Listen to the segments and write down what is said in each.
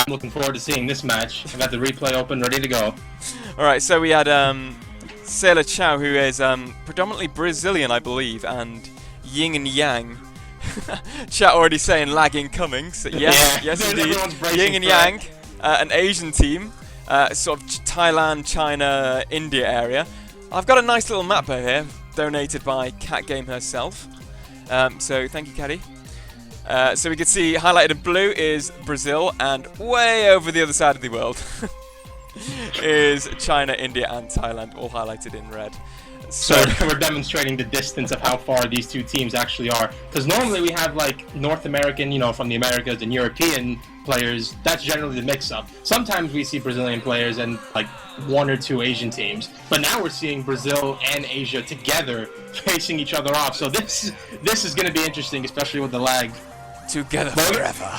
I'm looking forward to seeing this match. I got the replay open, ready to go. Alright, so we had Sailor Chow, who is predominantly Brazilian, I believe, and Yin and Yang. Chat already saying lag incoming. So yes, indeed. Yin and Yang, an Asian team, sort of Thailand, China, India area. I've got a nice little map here, donated by Cat Game herself. So thank you, Caddy. So we can see highlighted in blue is Brazil, and way over the other side of the world is China, India, and Thailand, all highlighted in red. So we're demonstrating the distance of how far these two teams actually are. Because normally we have like North American, you know, from the Americas and European players. That's generally the mix-up. Sometimes we see Brazilian players and like 1 or 2 Asian teams. But now we're seeing Brazil and Asia together facing each other off. So this is going to be interesting, especially with the lag. Together forever.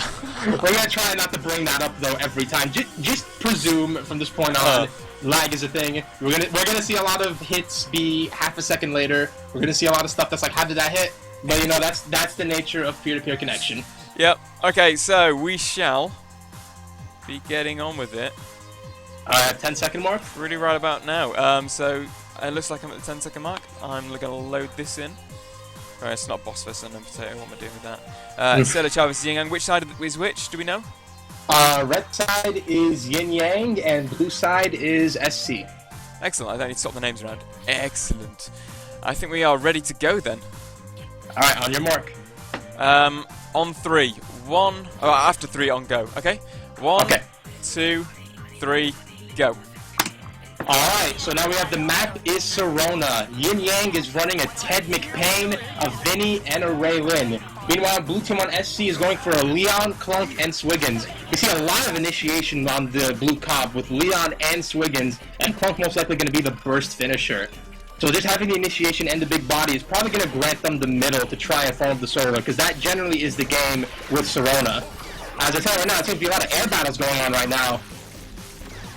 We're going to try not to bring that up though every time. Just presume from this point on. Lag is a thing. We're gonna see a lot of hits be half a second later. We're gonna see a lot of stuff that's like, how did that hit? But you know, that's the nature of peer-to-peer connection. Yep. Okay, so we shall be getting on with it. 10-second mark. Really right about now. So it looks like I'm at the 10-second mark. I'm gonna load this in. Alright, it's not boss versus unknown potato. What am I doing with that? Sailor Chow versus Yin Yang. Which side is which? Do we know? Red side is Yin Yang, and blue side is SC. Excellent, I don't need to swap the names around. Excellent. I think we are ready to go then. Alright, on your mark. On 3. 1, after 3 on go, okay? 1, 2, 3, go. Alright, so now we have the map is Sirona. Yin Yang is running a Ted McPain, a Vinny, and a Raylin. Meanwhile, blue team on SC is going for a Leon, Clunk, and Swiggins. We see a lot of initiation on the blue comp with Leon and Swiggins, and Clunk most likely going to be the burst finisher. So just having the initiation and the big body is probably going to grant them the middle to try and follow the solo, because that generally is the game with Sirona. As I tell you right now, it seems to be a lot of air battles going on right now.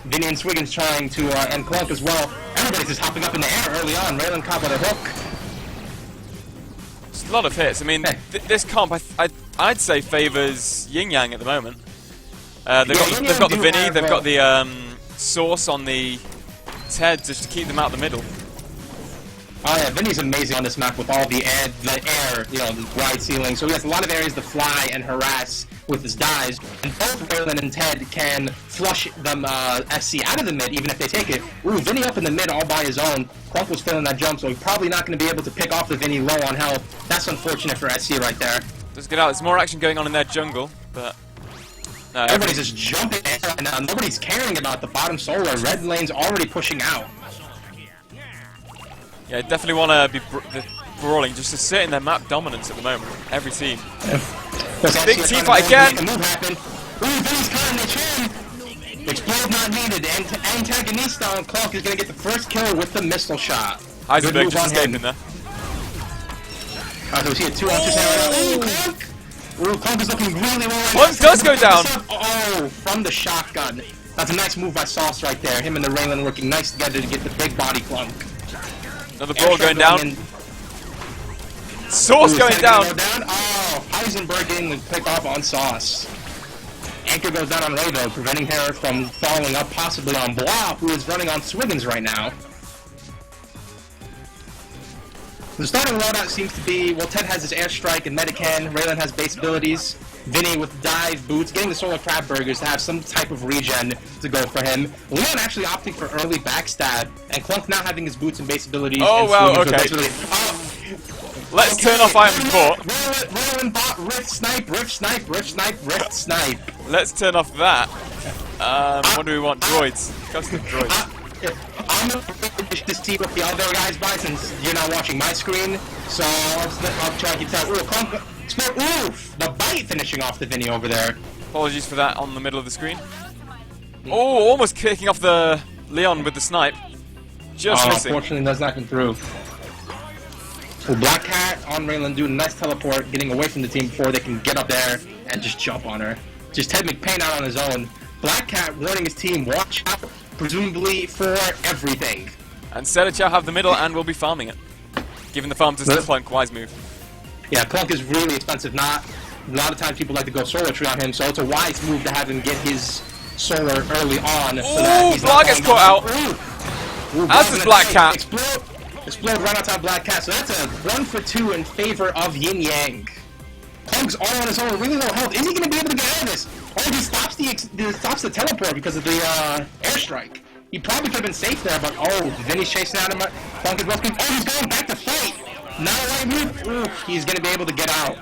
Vinny and Swiggins trying to, and Clunk as well. Everybody's just hopping up in the air early on. Raylan caught with a hook. A lot of hits. I mean, this comp, I'd say favours Yin Yang at the moment. They've got the Vinny, they've got the Source on the Ted just to keep them out the middle. Oh yeah, Vinny's amazing on this map with all the air, you know, the wide ceiling. So he has a lot of areas to fly and harass with his dives. And both Raylan and Ted can flush them SC out of the mid, even if they take it. Ooh, Vinny up in the mid all by his own. Clunk was failing that jump, so he's probably not going to be able to pick off the Vinny low on health. That's unfortunate for SC right there. Let's get out. There's more action going on in their jungle, but... No, everybody's just jumping in right now. Nobody's caring about the bottom solo. Red lane's already pushing out. Yeah, definitely want to be brawling, just to sit in their map dominance at the moment. Every team. Big team fight again! Move happen. Ooh, Vinny's caught in the chin! Explode not needed. Antagonista on Clunk is going to get the first kill with the missile shot. Heisenberg just escaping there. Alright, so we see a 2 on 2 right now. Ooh, Clunk! Ooh, Clunk is looking really well right now. One does go down! Oh, from the shotgun. That's a nice move by Sauce right there. Him and the Raylan working nice together to get the big body Clunk. Another brawl going down. Sauce going down. Oh, Heisenberg getting the pick off on Sauce. Anchor goes down on Ray though, preventing her from following up possibly on Blah, who is running on Swiggins right now. The starting loadout seems to be, well, Ted has his airstrike and Medican, Raylan has base abilities, Vinny with dive, boots, getting the solar crab burgers to have some type of regen to go for him. Leon actually opting for early backstab, and Clunk now having his boots and base abilities. Oh, wow, okay. Let's turn off Iron Fort. Raylan bot, rift snipe, rift snipe, rift snipe, rift snipe. Let's turn off that. What do we want? Droids. Custom droids. I'm going to finish this team with the other guys by since you're not watching my screen. So I'll try to tell. Ooh, Clunk. Oof! The bite finishing off the Vinny over there. Apologies for that on the middle of the screen. Oh, almost kicking off the Leon with the snipe. Just missing. Unfortunately, that's not come through. Well, Black Cat on Raylan doing a nice teleport, getting away from the team before they can get up there and just jump on her. Just Ted McPain out on his own. Black Cat warning his team, watch out, presumably for everything. And Sailor Chow have the middle and will be farming it. Giving the farm to the Clunk, wise move. Yeah, Clunk is really expensive, not A lot of times people like to go solar tree on him, so it's a wise move to have him get his solar early on. Ooh, Blah gets caught out. As does Black Cat. Explode right on top of Black Cat. So that's a 1 for 2 in favor of Yin Yang. Punk's all on his own, really low health. Is he going to be able to get out of this? Oh, he stops the teleport because of the airstrike. He probably could have been safe there, but oh, Vinny's chasing at him. Punk is broken. Oh, he's going back to fight. Not a right move. Ooh, he's going to be able to get out.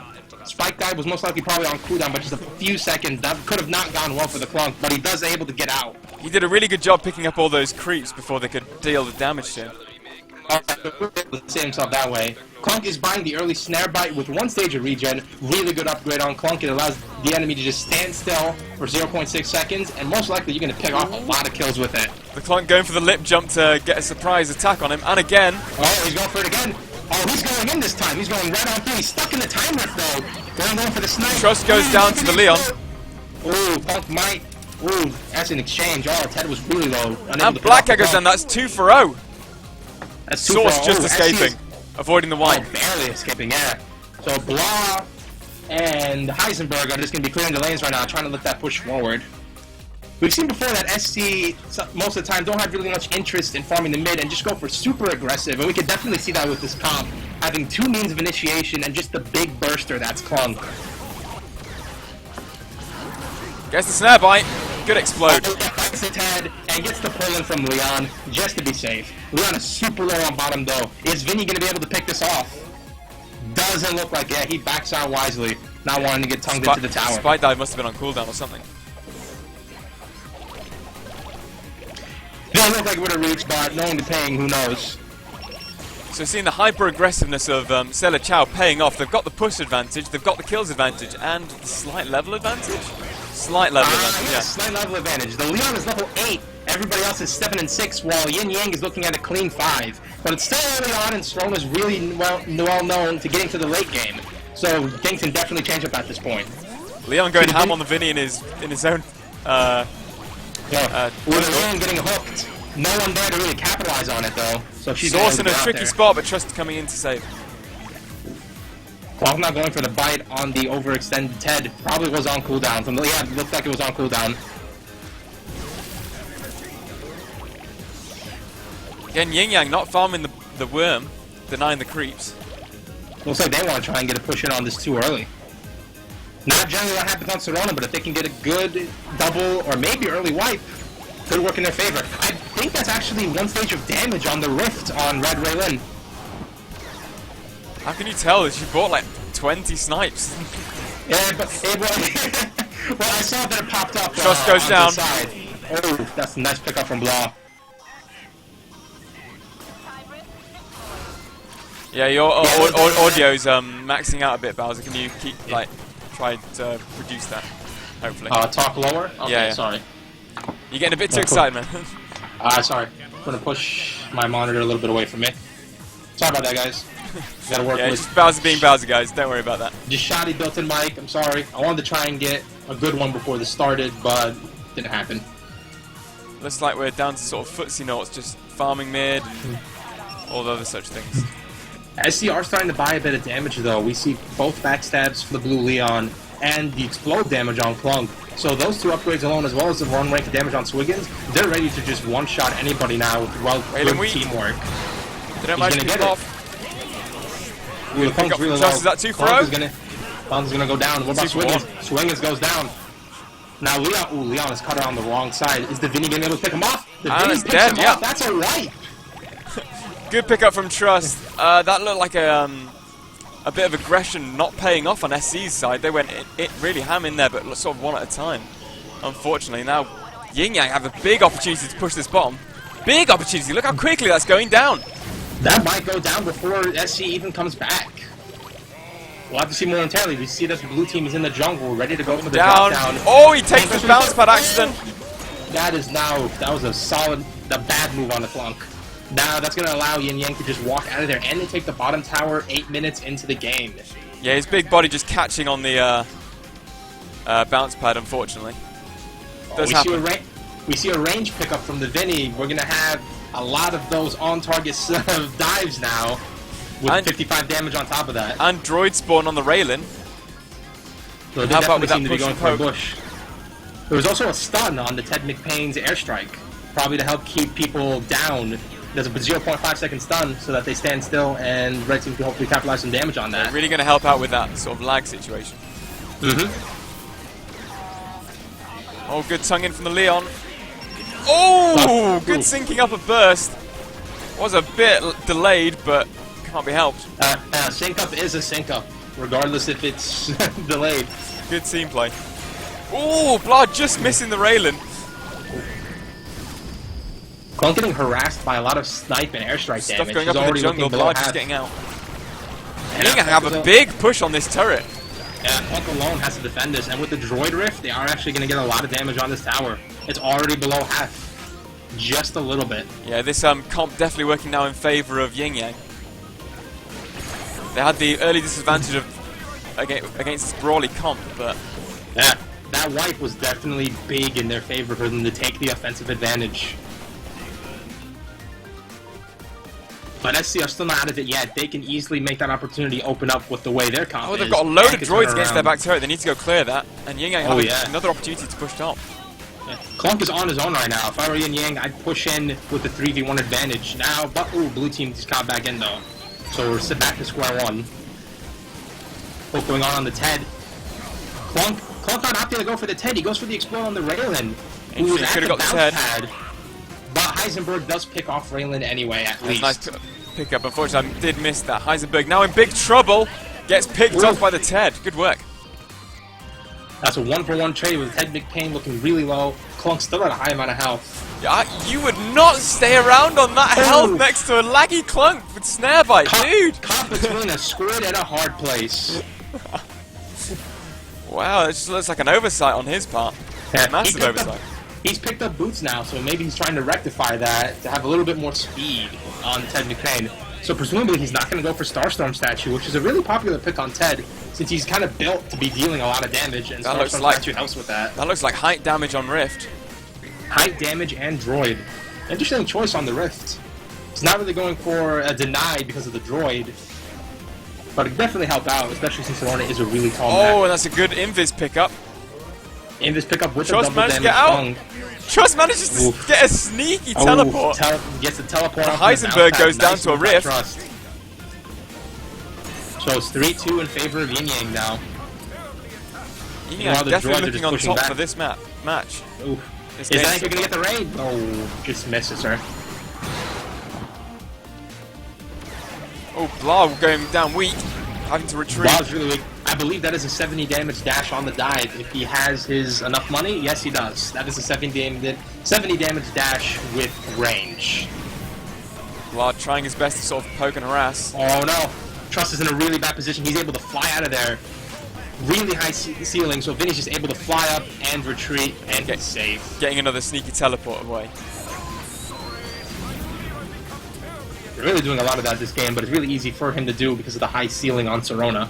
Spike dive was most likely probably on cooldown, but just a few seconds. That could have not gone well for the Clunk, but he does able to get out. He did a really good job picking up all those creeps before they could deal the damage to him. Save himself that way. Clunk is buying the early snare bite with 1 stage of regen. Really good upgrade on Clunk. It allows the enemy to just stand still for 0.6 seconds, and most likely you're going to pick off a lot of kills with it. The Clunk going for the lip jump to get a surprise attack on him, and again. Oh, he's going for it again. Oh, he's going in this time. He's going right on through. He's stuck in the time rift though. Going for the snipe. Trust goes down to the Leon. Ooh, Punk might. Ooh, that's an exchange. Oh, Ted was really low. And Black Cat goes down. That's 2 for 0. That's 2 Source for 0. just escaping. Avoiding the wine. Oh, barely escaping, yeah. So Blah and Heisenberg are just going to be clearing the lanes right now, trying to let that push forward. We've seen before that SC, most of the time, don't have really much interest in farming the mid and just go for super aggressive, and we can definitely see that with this comp, having 2 means of initiation and just the big burster that's Clunk. Gets the snare bite. Good explode. Bites his head and gets the pull in from Leon, just to be safe. Leon is super low on bottom though. Is Vinny going to be able to pick this off? Doesn't look like it. He backs out wisely, not wanting to get tongued into the tower. Spike dive must have been on cooldown or something. Didn't look like it would have reached, but knowing the ping, who knows? So seeing the hyper-aggressiveness of Sailor Chow paying off, they've got the push advantage, they've got the kills advantage, and the slight level advantage? Slight level advantage, yeah. Slight level advantage. The Leon is level 8, everybody else is 7 and 6, while Yin Yang is looking at a clean 5. But it's still early on, and Strong is really well known to getting to the late game. So things can definitely change up at this point. Leon going ham on the Vinny in his own... with Leon getting hooked. No one there to really capitalize on it, though. So she's Source in a tricky spot, but Trust coming in to save. Well, I'm not going for the bite on the overextended Ted. Probably was on cooldown. Yeah, it looked like it was on cooldown. Again, Yin Yang not farming the worm, denying the creeps. Looks like they want to try and get a push in on this too early. Not generally what happens on Serona, but if they can get a good double or maybe early wipe, could work in their favor. I think that's actually 1 stage of damage on the Rift on Red Raylin. How can you tell that she bought like 20 snipes? Yeah, but well, I saw that it popped up. Trust goes down. Oh, that's a nice pickup from Blah. Yeah, your audio's maxing out a bit, Bowser. Can you keep try to reduce that? Hopefully. Talk lower. Okay, yeah. Sorry. You're getting a bit too excited, man. Sorry. I'm gonna push my monitor a little bit away from me. Sorry about that, guys. Gotta work with... just Bowser being Bowser, guys. Don't worry about that. Just shoddy built-in mic. I'm sorry. I wanted to try and get a good one before this started, but didn't happen. Looks like we're down to sort of footsie notes, just farming mid, all the other such things. SC are starting to buy a bit of damage, though. We see both backstabs for the Blue Leon and the explode damage on Clunk. So those 2 upgrades alone, as well as the run rank damage on Swiggins, they're ready to just one-shot anybody now with good teamwork. They don't manage to get off. Ooh, the Punk's really low. Is that 2 for 0? Punk's gonna go down. What about Swiggins? Swiggins goes down. Now Leon, Leon is cut on the wrong side. Is the Vinny gonna be able to pick him off? The Vinny picks him off. That's alright. Good pickup from Trust. That looked like a bit of aggression not paying off on SC's side. They went it really ham in there, but sort of one at a time. Unfortunately, now Yin Yang have a big opportunity to push this bottom. Big opportunity. Look how quickly that's going down. That might go down before SC even comes back. We'll have to see momentarily. We see that the blue team is in the jungle, ready to go for the drop down. Oh, he takes the bounce pad accident. That was a solid, bad move on the Clunk. Now that's going to allow Yin Yang to just walk out of there and they take the bottom tower 8 minutes into the game. Yeah, his big body just catching on the bounce pad, unfortunately. We see a range pickup from the Vinny. We're going to have a lot of those on-target dives now, with 55 damage on top of that. And droid spawn on the Raylin. So they How about definitely with that seem to be push going and for a poke? bush. There was also a stun on the Ted McPayne's airstrike, probably to help keep people down. There's a 0.5 second stun so that they stand still, and Red Team can hopefully capitalize some damage on that. Really going to help out with that sort of lag situation. Oh, good tongue in from the Leon. Oh, good syncing up a burst. Was a bit delayed, but can't be helped. Sync up is a sync up, regardless if it's delayed. Good team play. Oh, Blood just missing the railing. Clunk getting harassed by a lot of snipe and airstrike Stuff damage. going He's up in the already jungle, looking below Blood just half. getting out. And You're going to have a big push on this turret. Yeah, Clunk alone has to defend this, and with the droid rift, they are actually going to get a lot of damage on this tower. It's already below half. Just a little bit. Yeah, this comp definitely working now in favour of Yin Yang. They had the early disadvantage of against this brawly comp, but Yeah, that wipe was definitely big in their favor for them to take the offensive advantage. But SC are still not out of it yet. They can easily make that opportunity open up with the way their comp oh, they've is. got a load of And can droids turn against their around. back turret. They need to go clear that, and Yin Yang have another opportunity to push top. Yeah. Clunk is on his own right now. If I were Yin Yang, I'd push in with the 3v1 advantage. Now, but ooh, blue team just got back in though. So we're back to square one. What's going on the Ted? Clunk not opting to go for the Ted. He goes for the explode on the Raylan. He Who's could have at got the Ted. pad. But Heisenberg does pick off Raylan anyway, at least. Nice pick-up. Unfortunately, I did miss that. Heisenberg now in big trouble. Gets picked off by the Ted. Good work. That's a 1-for-1 trade with Ted McPayne looking really low. Clunk still at a high amount of health. Yeah, you would not stay around on that health next to a laggy Clunk with snare bite, dude. Caught between a squid and a hard place. Wow, it just looks like an oversight on his part. Yeah, Massive oversight. He's picked up boots now, so maybe he's trying to rectify that to have a little bit more speed on Ted McPayne. So presumably he's not going to go for Starstorm statue, which is a really popular pick on Ted, since he's kind of built to be dealing a lot of damage, and That looks Starstorm like- statue helps with that. That looks like height damage on Rift. Height damage and droid. Interesting choice on the Rift. He's not really going for a denied because of the droid, but it could definitely help out, especially since Serona is a really tall Oh, map. and that's a good invis pickup. In this pickup with Trust a double managed to damage get out. Fung. Trust manages to Oof. get a sneaky teleport. Gets the teleport. off Heisenberg the bounce pad. goes down Nice to a move by rift. Trust. So it's 3-2 in favor of Yin Yang now. Yeah, While the droids definitely are looking just on pushing top back. for this match. Oof. This Is game that so going to far. get the raid? Oh, just misses her. Oh, Blah going down weak, having to retreat. Bob's really weak. I believe that is a 70 damage dash on the dive. If he has his enough money, yes he does. That is a 70 damage dash with range. Blah trying his best to sort of poke and harass. Oh no. Trust is in a really bad position. He's able to fly out of there. Really high ceiling, so Vinny's just able to fly up and retreat and get safe. Getting another sneaky teleport away. They're really doing a lot of that this game, but it's really easy for him to do because of the high ceiling on Serona.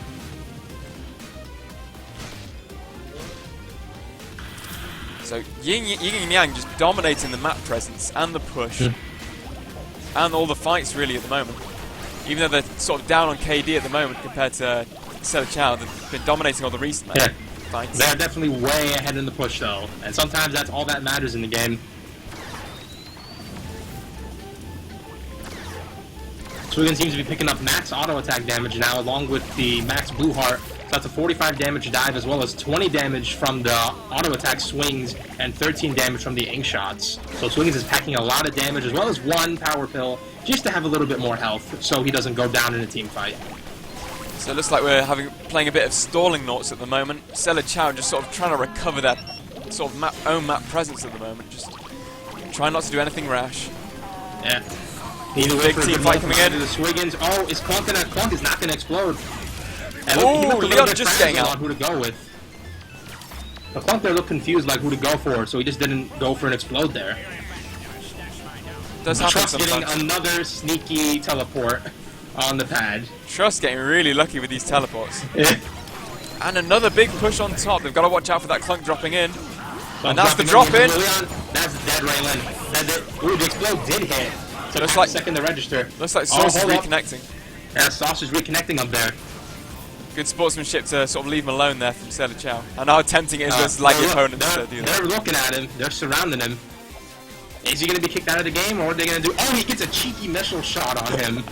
So Yin and Yang just dominating the map presence and the push. And all the fights really at the moment. Even though they're sort of down on KD at the moment compared to Sela Chow, they've been dominating all the recent fights. They're definitely way ahead in the push though, and sometimes that's all that matters in the game. Swigan seems to be picking up max auto attack damage now, along with the max blue heart. So that's a 45 damage dive, as well as 20 damage from the auto attack swings and 13 damage from the ink shots. So Swiggins is packing a lot of damage, as well as one power pill, just to have a little bit more health, so he doesn't go down in a team fight. So it looks like we're playing a bit of stalling noughts at the moment. Sela Chow just sort of trying to recover their sort of own map presence at the moment. Just trying not to do anything rash. Yeah. Either Big team fight coming in. The Swiggins. Oh, is Clunk gonna? Clunk is not gonna explode. And Oh, he looked a little Leon bit just frazzled getting out. on who to go with. The Clunk there looked confused, like who to go for, so he just didn't go for an explode there. Does happen Trust getting sometimes. another sneaky teleport on the pad. Trust getting really lucky with these teleports. And another big push on top. They've got to watch out for that Clunk dropping in. And that's the drop in. That's dead, Raylan. Ooh, the explode did hit. So Looks like second to register. Looks like Sauce is hold up. reconnecting. Yeah, Sauce is reconnecting up there. Good sportsmanship to sort of leave him alone there from Sailor Chow. And how tempting it is versus laggy opponents to do that. They're looking at him. They're surrounding him. Is he going to be kicked out of the game, or are they going to do... Oh, he gets a cheeky missile shot on him.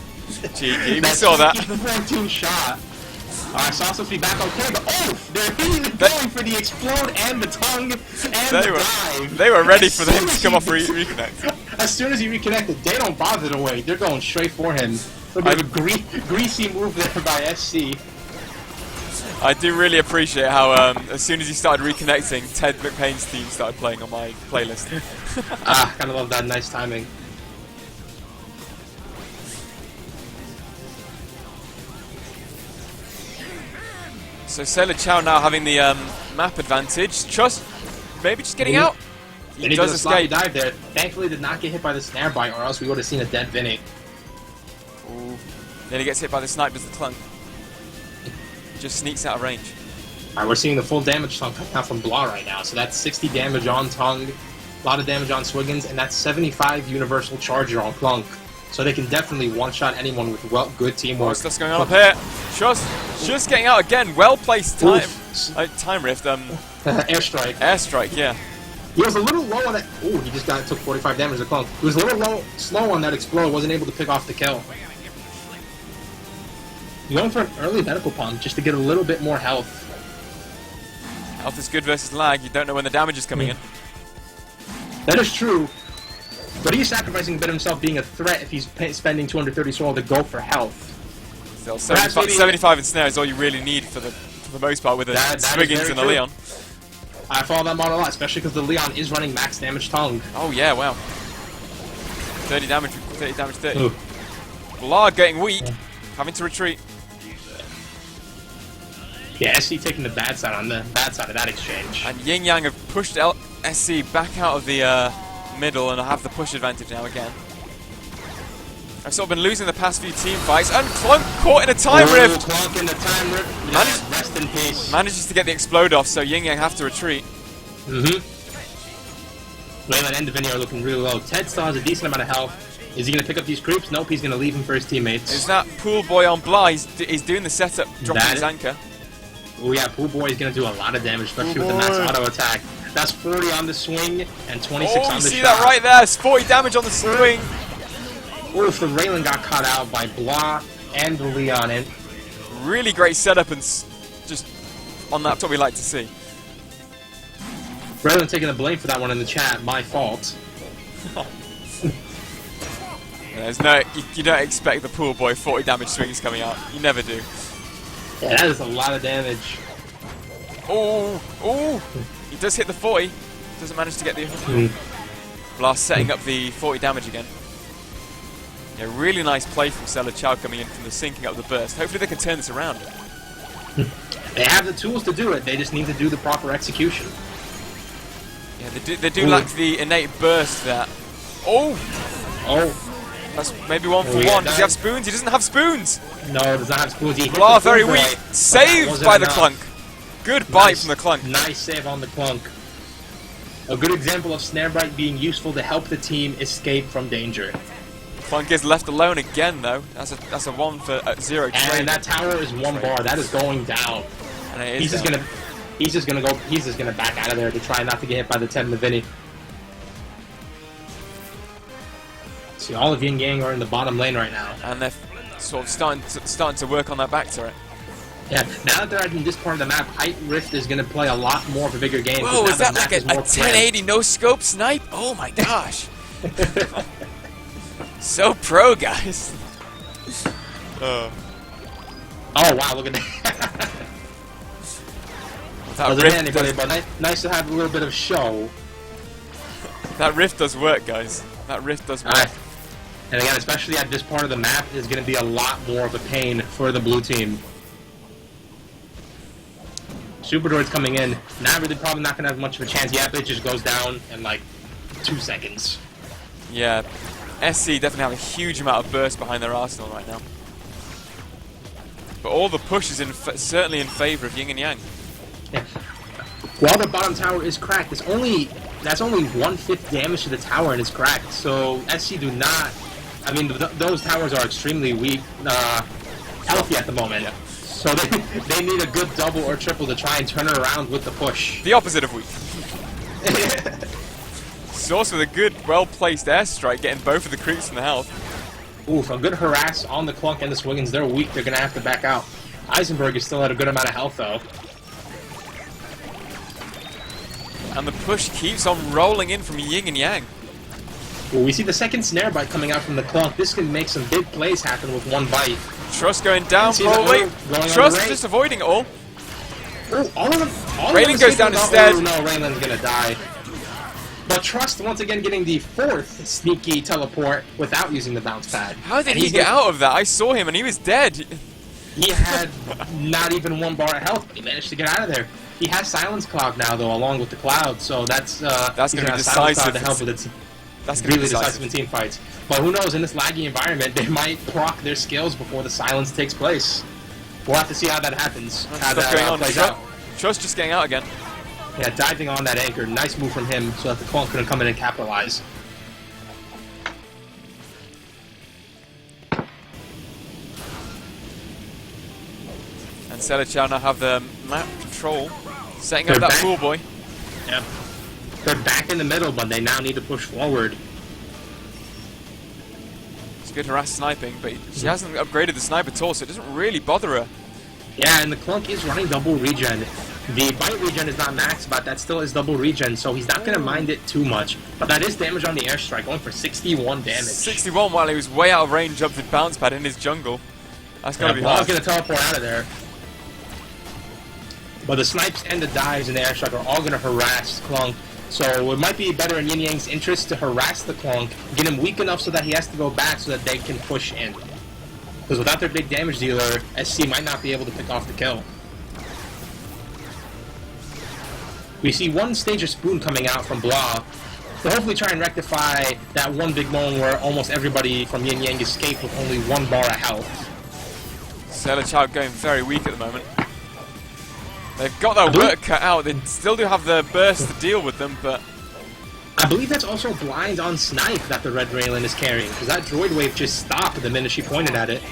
Cheeky, we saw that. 14 shot. Alright, Sauce will be back okay, but they're immediately going for the explode and the tongue and the dive. They were ready for him to come off reconnect. As soon as he reconnected, they don't bother to wait. They're going straight for him. A bit of a greasy move there by SC. I do really appreciate how as soon as he started reconnecting, Ted McPain's theme started playing on my playlist. Kind of love that. Nice timing. So Sailor Chow now having the map advantage. Trust, maybe just getting out. He does escape. Dive there. Thankfully, did not get hit by the snare bite, or else we would have seen a dead Vinny. Ooh. Then he gets hit by the snipe as the clunk. Just sneaks out of range. Alright, we're seeing the full damage tongue coming out from Blah right now. So that's 60 damage on tongue, a lot of damage on Swiggins, and that's 75 universal charger on Clunk. So they can definitely one-shot anyone with good teamwork. What's this going on up here? Just getting out again. Well-placed time rift. Airstrike. Airstrike, yeah. He was a little low on that. Oh, he just took 45 damage to Clunk. He was a little slow on that explode. Wasn't able to pick off the kill. He's going for an early medical pump just to get a little bit more health. Health is good versus lag. You don't know when the damage is coming in. That is true. But he's sacrificing a bit of himself being a threat if he's spending 230 soul to go for health. Still, 75 in snare is all you really need for the most part with a Swiggins and a Leon. I follow that model a lot, especially because the Leon is running max damage tongue. Oh yeah, wow. 30 damage, 30. Ooh. Blah getting weak, having to retreat. Yeah, SC taking the bad side on the bad side of that exchange. And Yin Yang have pushed SC back out of the middle and have the push advantage now again. I've sort of been losing the past few team fights, and Clunk caught in a time rift! Clunk in the time rift. Yeah, rest in peace. Manages to get the explode off, so Yin Yang have to retreat. Leyland and Divinity are looking really low. Ted still has a decent amount of health. Is he going to pick up these creeps? Nope, he's going to leave him for his teammates. Is that Pool Boy on Blah? He's doing the setup, dropping his anchor. Oh yeah, Pool Boy is going to do a lot of damage, especially with the max auto attack. That's 40 on the swing and 26 on the shot. Oh, you see that right there? It's 40 damage on the swing. Oof, the Raylan got caught out by Blah and the Leon. And really great setup and just on that, what we like to see. Raylan taking the blame for that one in the chat. My fault. There's no, you don't expect the Pool Boy 40 damage swings coming out. You never do. Yeah, that is a lot of damage. Oh, he does hit the 40. Doesn't manage to get the Blast setting up the 40 damage again. Yeah, really nice play from Sailor Chow coming in from the sinking up the burst. Hopefully they can turn this around. They have the tools to do it. They just need to do the proper execution. Yeah, they do lack the innate burst there. Oh! That's maybe 1 for 1. Does he have spoons? He doesn't have spoons! No, does not have spoons. Blah, very weak. Saved by the Clunk. Good bite from the Clunk. Nice save on the Clunk. A good example of Snare Bite being useful to help the team escape from danger. Clunk is left alone again, though. That's a 1 for 0 trade. And that tower is 1 bar. That is going down. And he's just gonna back out of there to try not to get hit by the 10 Vinny. See, all of Yin Yang are in the bottom lane right now. And they're sort of starting to work on that back turret. Yeah, now that they're in this part of the map, Height Rift is going to play a lot more of a bigger game. Whoa, is that like a 1080 no-scope snipe? Oh my gosh. So pro, guys. Oh wow, look at that. But nice to have a little bit of show. That rift does work, guys. That rift does work. And again, especially at this part of the map, is going to be a lot more of a pain for the blue team. Super Droid's coming in. Now really probably not going to have much of a chance. Yeah, it just goes down in like 2 seconds. Yeah, SC definitely have a huge amount of burst behind their arsenal right now. But all the push is certainly in favor of Yin and Yang. Yeah. While the bottom tower is cracked, that's only 1/5 damage to the tower and it's cracked. So SC do not. I mean, those towers are extremely weak, healthy at the moment. Yeah. So they need a good double or triple to try and turn her around with the push. The opposite of weak. Source with a good, well-placed airstrike, getting both of the creeps in the health. Oof, a good harass on the Clunk and the Swiggins. They're weak. They're going to have to back out. Eisenberg is still at a good amount of health, though. And the push keeps on rolling in from Yin and Yang. Well, we see the second snare bite coming out from the Clunk. This can make some big plays happen with one bite. Trust going down, probably. Trust just avoiding it all. Ooh, all of them. Raylan goes down instead. Oh, no, Raylan's going to die. But Trust once again getting the 4th sneaky teleport without using the bounce pad. How did he get out of that? I saw him and he was dead. He had not even 1 bar of health, but he managed to get out of there. He has Silence Cloud now, though, along with the Cloud, so that's going to be decisive to help with its that's going to be decisive in team fights. But who knows, in this laggy environment, they might proc their skills before the silence takes place. We'll have to see how that happens, how that plays out. Trust just getting out again. Yeah, diving on that anchor. Nice move from him so that the Clunk couldn't come in and capitalize. And Selichow now have the map control, setting up that pool boy. Yep. They're back in the middle, but they now need to push forward. It's good harass sniping, but she hasn't upgraded the sniper at all, so it doesn't really bother her. Yeah, and the Clunk is running double regen. The bite regen is not maxed, but that still is double regen, so he's not going to mind it too much. But that is damage on the airstrike, going for 61 damage. 61 while he was way out of range up the bounce pad in his jungle. That's going to be hard. Blah's going to teleport out of there. But the snipes and the dives and the airstrike are all going to harass Clunk. So it might be better in Yin Yang's interest to harass the Clunk, get him weak enough so that he has to go back so that they can push in. Because without their big damage dealer, SC might not be able to pick off the kill. We see one stage of Spoon coming out from Blah to hopefully try and rectify that one big moment where almost everybody from Yin Yang escaped with only 1 bar of health. Selichow going very weak at the moment. They've got their work cut out. They still do have the burst to deal with them, but I believe that's also blind on Snipe that the Red Raylan is carrying, because that droid wave just stopped the minute she pointed at it.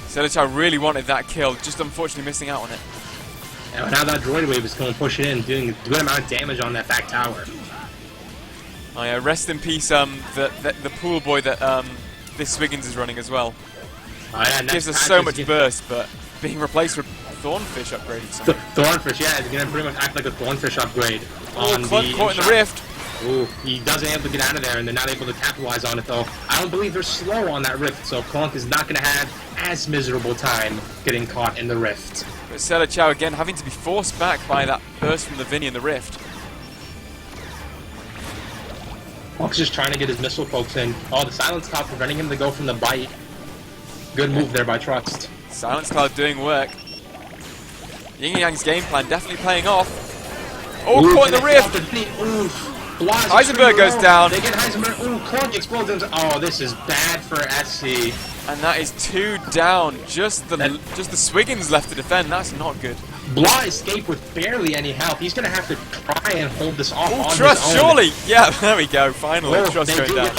Selichow really wanted that kill, just unfortunately missing out on it. And now that droid wave is going to push it in, doing a good amount of damage on that back tower. Oh yeah, rest in peace, the pool boy that this Swiggins is running as well. Oh, yeah, gives us so much burst, but being replaced with Thornfish upgrade. So. Thornfish, yeah, it's going to pretty much act like a Thornfish upgrade. Oh, Clunk caught in the rift. Ooh, he doesn't able to get out of there, and they're not able to capitalize on it, though. I don't believe they're slow on that rift, so Clunk is not going to have as miserable time getting caught in the rift. But Selichow again having to be forced back by that burst from the Vinny in the rift. Clunk's just trying to get his missile pokes in. Oh, the Silence Cloud preventing him to go from the bite. Good move there by Trust. Silence Cloud doing work. Yin Yang's game plan definitely paying off. Oh, Ooh, caught in the rift! Heisenberg goes down. They get Heisenberg. Ooh, Clunk explodes into. Oh, this is bad for SC. And that is 2 down. Just the Swiggins left to defend. That's not good. Blah escaped with barely any health. He's going to have to try and hold this off on Trust, his own. Surely! Yeah, there we go. Finally, Trust going down.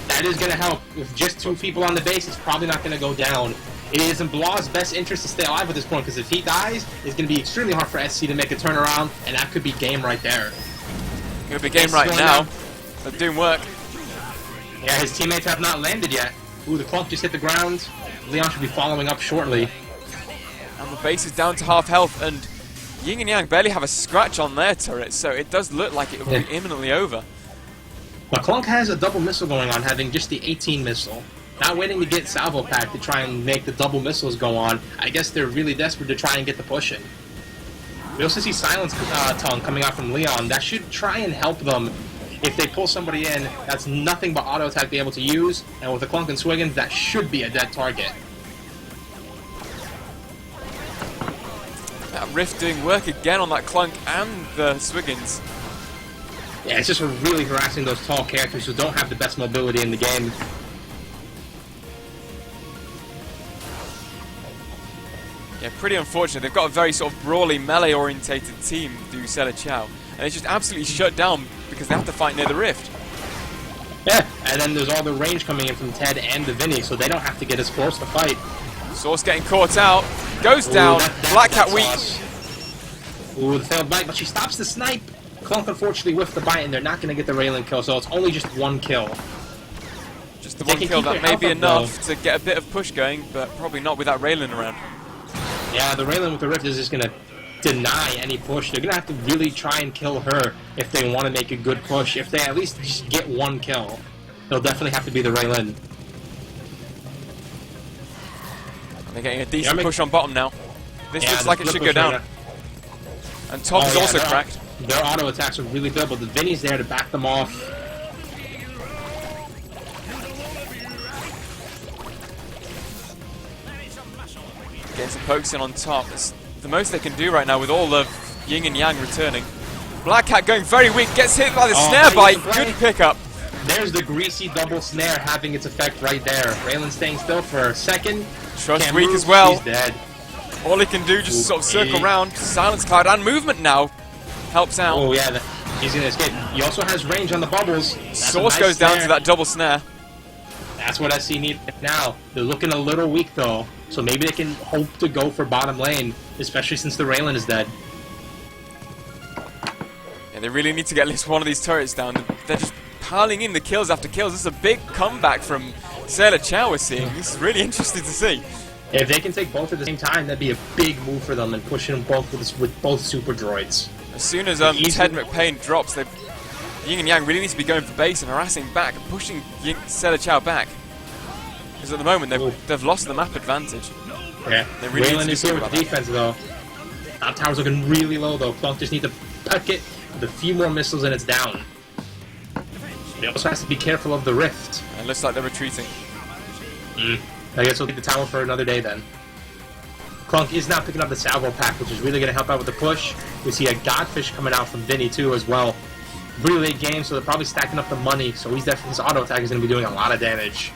That is going to help. With just 2 people on the base, it's probably not going to go down. It is in Blah's best interest to stay alive at this point, because if he dies, it's going to be extremely hard for SC to make a turnaround, and that could be game right there. Could be game right now. They're doing work. Yeah, his teammates have not landed yet. Ooh, the Clunk just hit the ground. Leon should be following up shortly. And the base is down to half health, and Yin and Yang barely have a scratch on their turret, so it does look like it will be imminently over. But Clunk has a double missile going on, having just the 18 missile. Not waiting to get Salvo Pack to try and make the double missiles go on. I guess they're really desperate to try and get the push in. We also see Silence Tongue coming out from Leon. That should try and help them. If they pull somebody in, that's nothing but auto attack be able to use. And with the Clunk and Swiggins, that should be a dead target. That Rift doing work again on that Clunk and the Swiggins. Yeah, it's just really harassing those tall characters who don't have the best mobility in the game. Yeah, pretty unfortunate. They've got a very sort of brawly, melee-orientated team through Selichow, and it's just absolutely shut down because they have to fight near the rift. Yeah, and then there's all the range coming in from Ted and the Vinny, so they don't have to get as close to fight. Source getting caught out. Goes down. Black Cat weak. Ooh, the failed bite, but she stops the snipe. Clunk unfortunately whiffed the bite, and they're not going to get the railing kill, so it's only just one kill. Just the one kill that may be enough to get a bit of push going, but probably not with that railing around. Yeah, the railing with the Rift is just going to deny any push. They're going to have to really try and kill her if they want to make a good push. If they at least just get one kill, they'll definitely have to be the railing. They're getting a decent push on bottom now. This looks like it should go down. And top is also cracked. Their auto attacks are really good, but the Vinny's there to back them off. Getting some pokes in on top. It's the most they can do right now with all of Yin and Yang returning. Black Cat going very weak, gets hit by the snare bite. Good pickup. There's the greasy double snare having its effect right there. Raylan staying still for a second. Trust weak as well. He's dead. All he can do just sort of circle around. Silence Cloud and movement now helps out. Oh yeah, he's gonna escape. He also has range on the bubbles. Source goes down to that double snare. That's what SC need now. They're looking a little weak though, so maybe they can hope to go for bottom lane, especially since the Raylan is dead. Yeah, they really need to get at least one of these turrets down. They're just piling in the kills after kills. This is a big comeback from Sailor Chow we're seeing. This is really interesting to see. If they can take both at the same time, that'd be a big move for them and pushing them both with both super droids. As soon as Ted McPain drops, Yin and Yang really need to be going for base and harassing back and pushing Sailor Chow back. Because at the moment they've lost the map advantage. Yeah, they really Raylan is here with the defense though. That tower's looking really low though. Clunk just need to peck it with a few more missiles and it's down. He also has to be careful of the Rift. It looks like they're retreating. I guess we'll take the tower for another day then. Clunk is now picking up the salvo pack, which is really going to help out with the push. We see a Godfish coming out from Vinny too as well. Really late game, so they're probably stacking up the money, so he's definitely, his auto attack is going to be doing a lot of damage.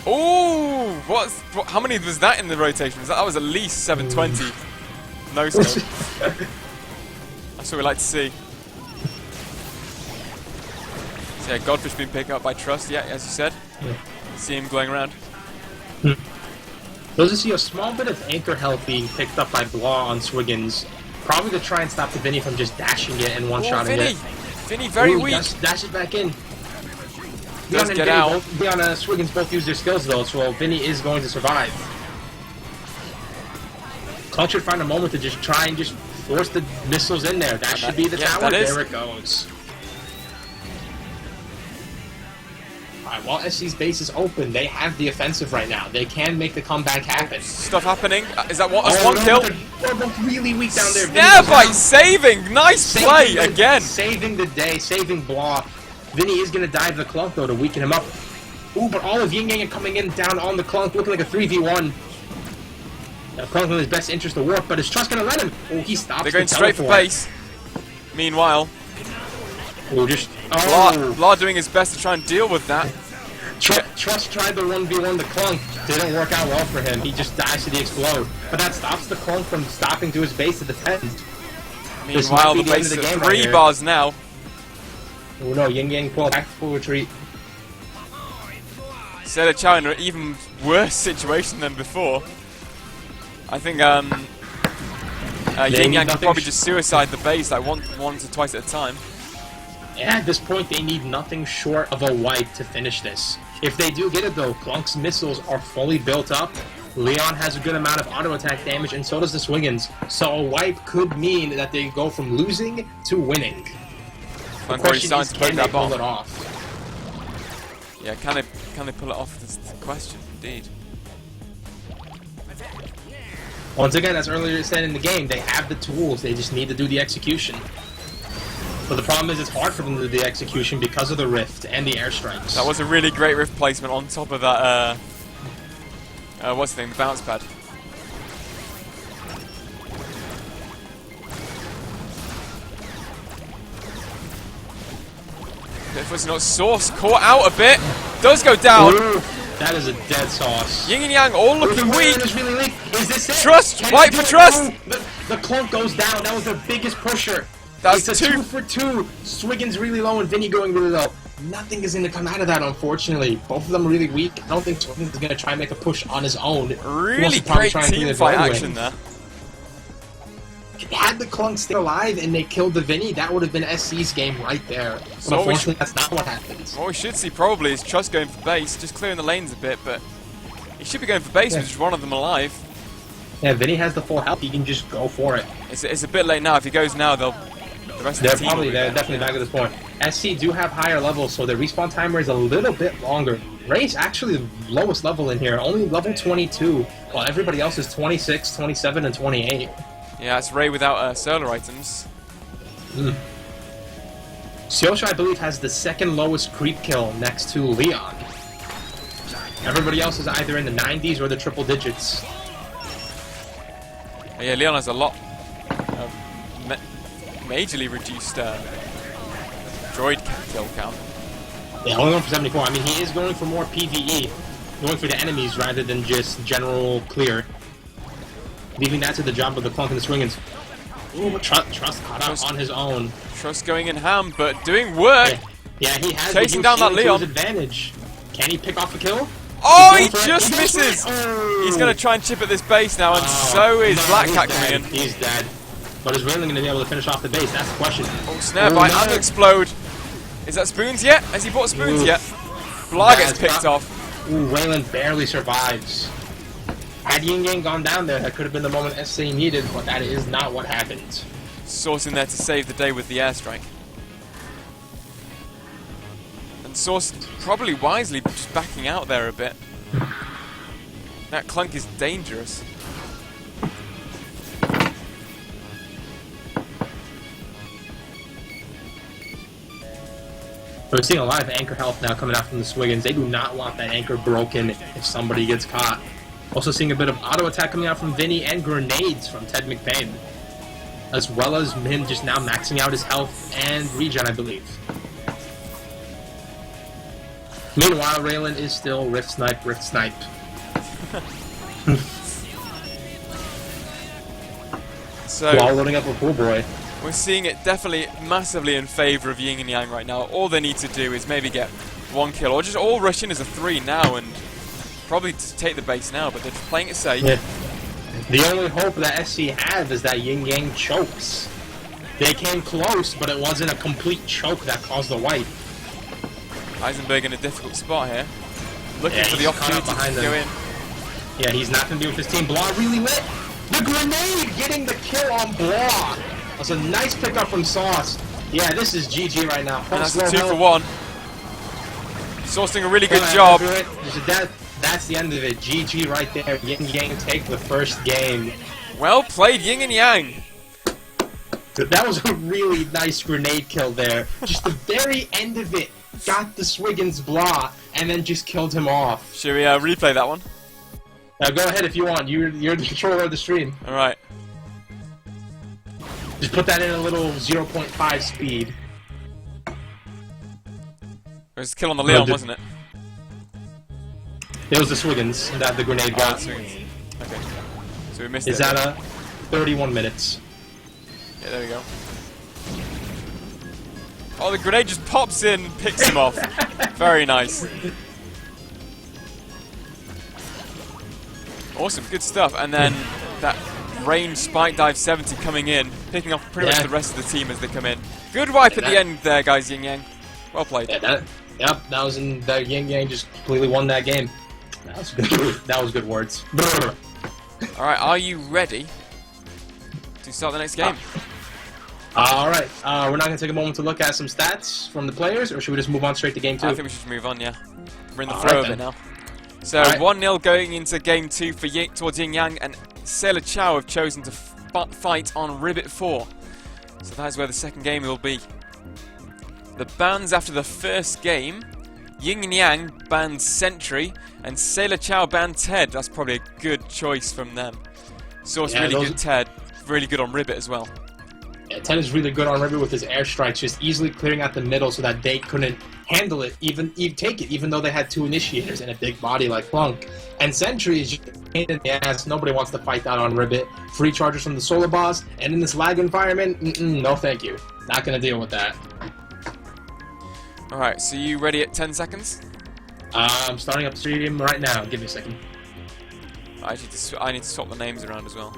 Ooh! How many was that in the rotation? That was at least 720. No scope. That's what we like to see. So yeah, Godfish being picked up by Trust, yeah, as you said. Yeah. See him going around. Those see a small bit of anchor health being picked up by Blah on Swiggins. Probably to try and stop the Vinny from just dashing it and one-shotting it. Vinny very weak. Dash it back in. Does get out. Leon and Swiggins both use their skills though, so Vinny is going to survive. Clunk should find a moment to just try and just force the missiles in there. That should be the tower. There it goes. Alright, while SC's base is open, they have the offensive right now. They can make the comeback happen. Stuff happening. Is that what? That's one kill? They're both really weak down there. Snare bite saving! Nice play again! Saving the day, saving Blah. Vinny is going to dive the Clunk though to weaken him up. Ooh, but all of Yin Yang are coming in down on the Clunk, looking like a 3v1. Clunk in his best interest to work, but is Trust going to let him? Oh, he stops. They're going straight for base. Meanwhile, Ooh, Blah doing his best to try and deal with that. Trust tried the 1v1 the Clunk. Didn't work out well for him. He just dies to the explode. But that stops the Clunk from stopping to his base to defend. Meanwhile, the base is at 3 bars now. Oh no, Yin Yang pull back full retreat. Sailor Chow in an even worse situation than before. I think Yin Yang could probably just suicide the base like once or twice at a time. Yeah, at this point they need nothing short of a wipe to finish this. If they do get it though, Clunk's missiles are fully built up. Leon has a good amount of auto attack damage and so does the Swiggins. So a wipe could mean that they go from losing to winning. The question is, can they pull it off? Yeah, can they pull it off? That's the question, indeed. Once again, as earlier said in the game, they have the tools, they just need to do the execution. But the problem is it's hard for them to do the execution because of the Rift and the airstrikes. That was a really great Rift placement on top of that, what's the name, bounce pad. If it's not Source, caught out a bit, does go down. Ooh, that is a dead sauce. Yin and Yang all looking weak. Really is this it? Trust, wipe for Trust. The Clunk goes down. That was their biggest pusher. That's it's a 2 for 2. Swiggins really low and Vinny going really low. nothing is going to come out of that, unfortunately. Both of them are really weak. I don't think Twins is going to try and make a push on his own. Really great team fight action there. Had the Clunk stay alive and they killed the Vinny, that would have been SC's game right there. But So unfortunately, that's not what happens. What we should see probably is Trust going for base, just clearing the lanes a bit, but he should be going for base with just one of them alive. Yeah, Vinny has the full health. He can just go for it. It's a bit late now. If he goes now, the rest of the team they're definitely back at this point. SC do have higher levels, so their respawn timer is a little bit longer. Ray's actually the lowest level in here, only level 22, while everybody else is 26, 27, and 28. Yeah, it's Ray without solar items. Seosha, I believe, has the second lowest creep kill next to Leon. Everybody else is either in the 90s or the triple digits. Yeah, Leon has a lot of majorly reduced droid kill count. Yeah, only going for 74. I mean, he is going for more PvE, going for the enemies rather than just general clear. Leaving that to the job of the Clunk and the Swingins. Ooh, Trust caught up on his own. Trust going in ham, but doing work. Yeah, he has chasing down that Leon. To his advantage. Can he pick off a kill? Oh, he just misses! Oh. He's going to try and chip at this base now, and so is Black Cat coming in. He's dead. But is Raylan going to be able to finish off the base? That's the question. Oh, snare bite and explode. Is that Spoons yet? Has he bought Spoons yet? Blah gets picked off. Ooh, Raylan barely survives. Had Yin Yang gone down there, that could have been the moment SC needed, but that is not what happened. Source in there to save the day with the airstrike. And Source probably wisely just backing out there a bit. That Clunk is dangerous. We're seeing a lot of anchor health now coming out from the Swiggins. They do not want that anchor broken if somebody gets caught. Also seeing a bit of auto attack coming out from Vinny and grenades from Ted McPain. As well as him just now maxing out his health and regen, I believe. Meanwhile, Raylan is still Rift Snipe, Rift Snipe. So while loading up a pool boy. We're seeing it definitely massively in favour of Yin and Yang right now. All they need to do is maybe get one kill, or just all rush in as a 3 now and probably to take the base now, but they're just playing it safe. Yeah. The only hope that SC have is that Yin Yang chokes. They came close, but it wasn't a complete choke that caused the wipe. Heisenberg in a difficult spot here. Looking for the opportunity to go in. Yeah, he's not going to be with his team. Blah really lit. The grenade getting the kill on Blah. That's a nice pickup from Sauce. Yeah, this is GG right now. And that's a 2 for 1. Sauce doing a really good job. That's the end of it. GG right there. Yin Yang take the first game. Well played, Yin and Yang. That was a really nice grenade kill there. Just the very end of it. Got the Swiggins Blah, and then just killed him off. Should we replay that one? Go ahead if you want. You're the controller of the stream. Alright. Just put that in a little 0.5 speed. It was a kill on the Leon, wasn't it? It was the Swiggins that the grenade got. Okay. So we missed it. It's at 31 minutes. Yeah, there we go. Oh, the grenade just pops in and picks him off. Very nice. Awesome, good stuff. And then that range spike dive 70 coming in, picking off pretty much the rest of the team as they come in. Good wipe at the end there, guys, Yin Yang. Well played. Yeah, that was in the Yin Yang just completely won that game. That was good. That was good words. Alright, are you ready to start the next game? Alright, we're not going to take a moment to look at some stats from the players, or should we just move on straight to game 2? I think we should move on, yeah. We're in the throw of it now. So, 1-0 going into game 2 for towards Yin Yang, and Sailor Chow have chosen to fight on Ribbit 4. So that is where the second game will be. The bans after the first game, Yin and Yang banned Sentry, and Sailor Chow banned Ted. That's probably a good choice from them. Source really good Ted, really good on Ribbit as well. Yeah, Ted is really good on Ribbit with his airstrikes, just easily clearing out the middle so that they couldn't handle it, even take it, even though they had 2 initiators and a big body like Plunk. And Sentry is just a pain in the ass. Nobody wants to fight that on Ribbit. Free charges from the Solar Boss, and in this lag environment, no thank you. Not going to deal with that. Alright, so you ready at 10 seconds? I'm starting up stream right now. Give me a second. I need to swap the names around as well.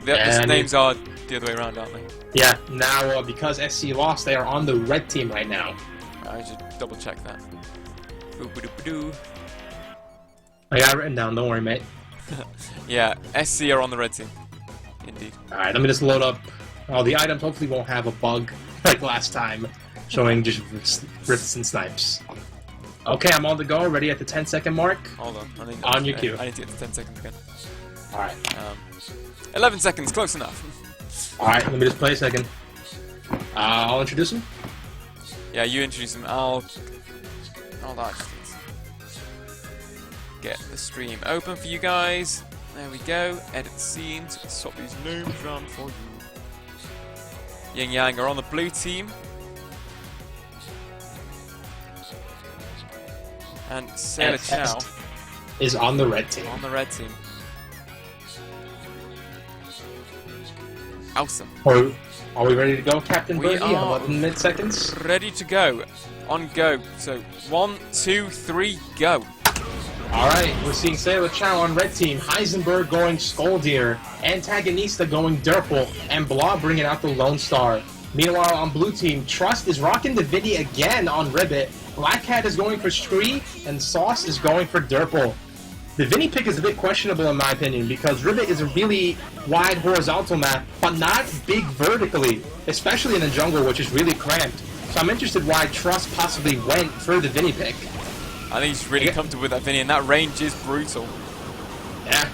The names are the other way around, aren't they? Yeah, now because SC lost, they are on the red team right now. I should double check that. Boop-a-doop-a-doo. I got it written down, don't worry, mate. Yeah, SC are on the red team. Indeed. Alright, let me just load up all the items. Hopefully won't have a bug like last time, showing just rifts and snipes. Okay, I'm on the go, ready at the 10-second mark. Hold on. On your cue. I need to get to 10 seconds again. Alright. 11 seconds, close enough. Alright, let me just play a second. I'll introduce him. Yeah, you introduce him. Hold on. Get the stream open for you guys. There we go. Edit scenes. Swap these names around for you. Yin Yang are on the blue team. And Sailor Chow is on the red team. On the red team. Awesome. Are we ready to go, Captain We Birdie? are 11 mid-seconds. ready to go. On go. So 1, 2, 3, go. Alright, we're seeing Sailor Chow on red team, Heisenberg going Skoldir, Antagonista going Durple, and Blah bringing out the Lone Star. Meanwhile, on blue team, Trust is rocking the Vinny again on Ribbit, Black Cat is going for Scree, and Sauce is going for Durple. The Vinny pick is a bit questionable in my opinion, because Ribbit is a really wide horizontal map, but not big vertically, especially in the jungle, which is really cramped. So I'm interested why Trust possibly went for the Vinny pick. I think he's really comfortable with that Vinny, and that range is brutal. Yeah.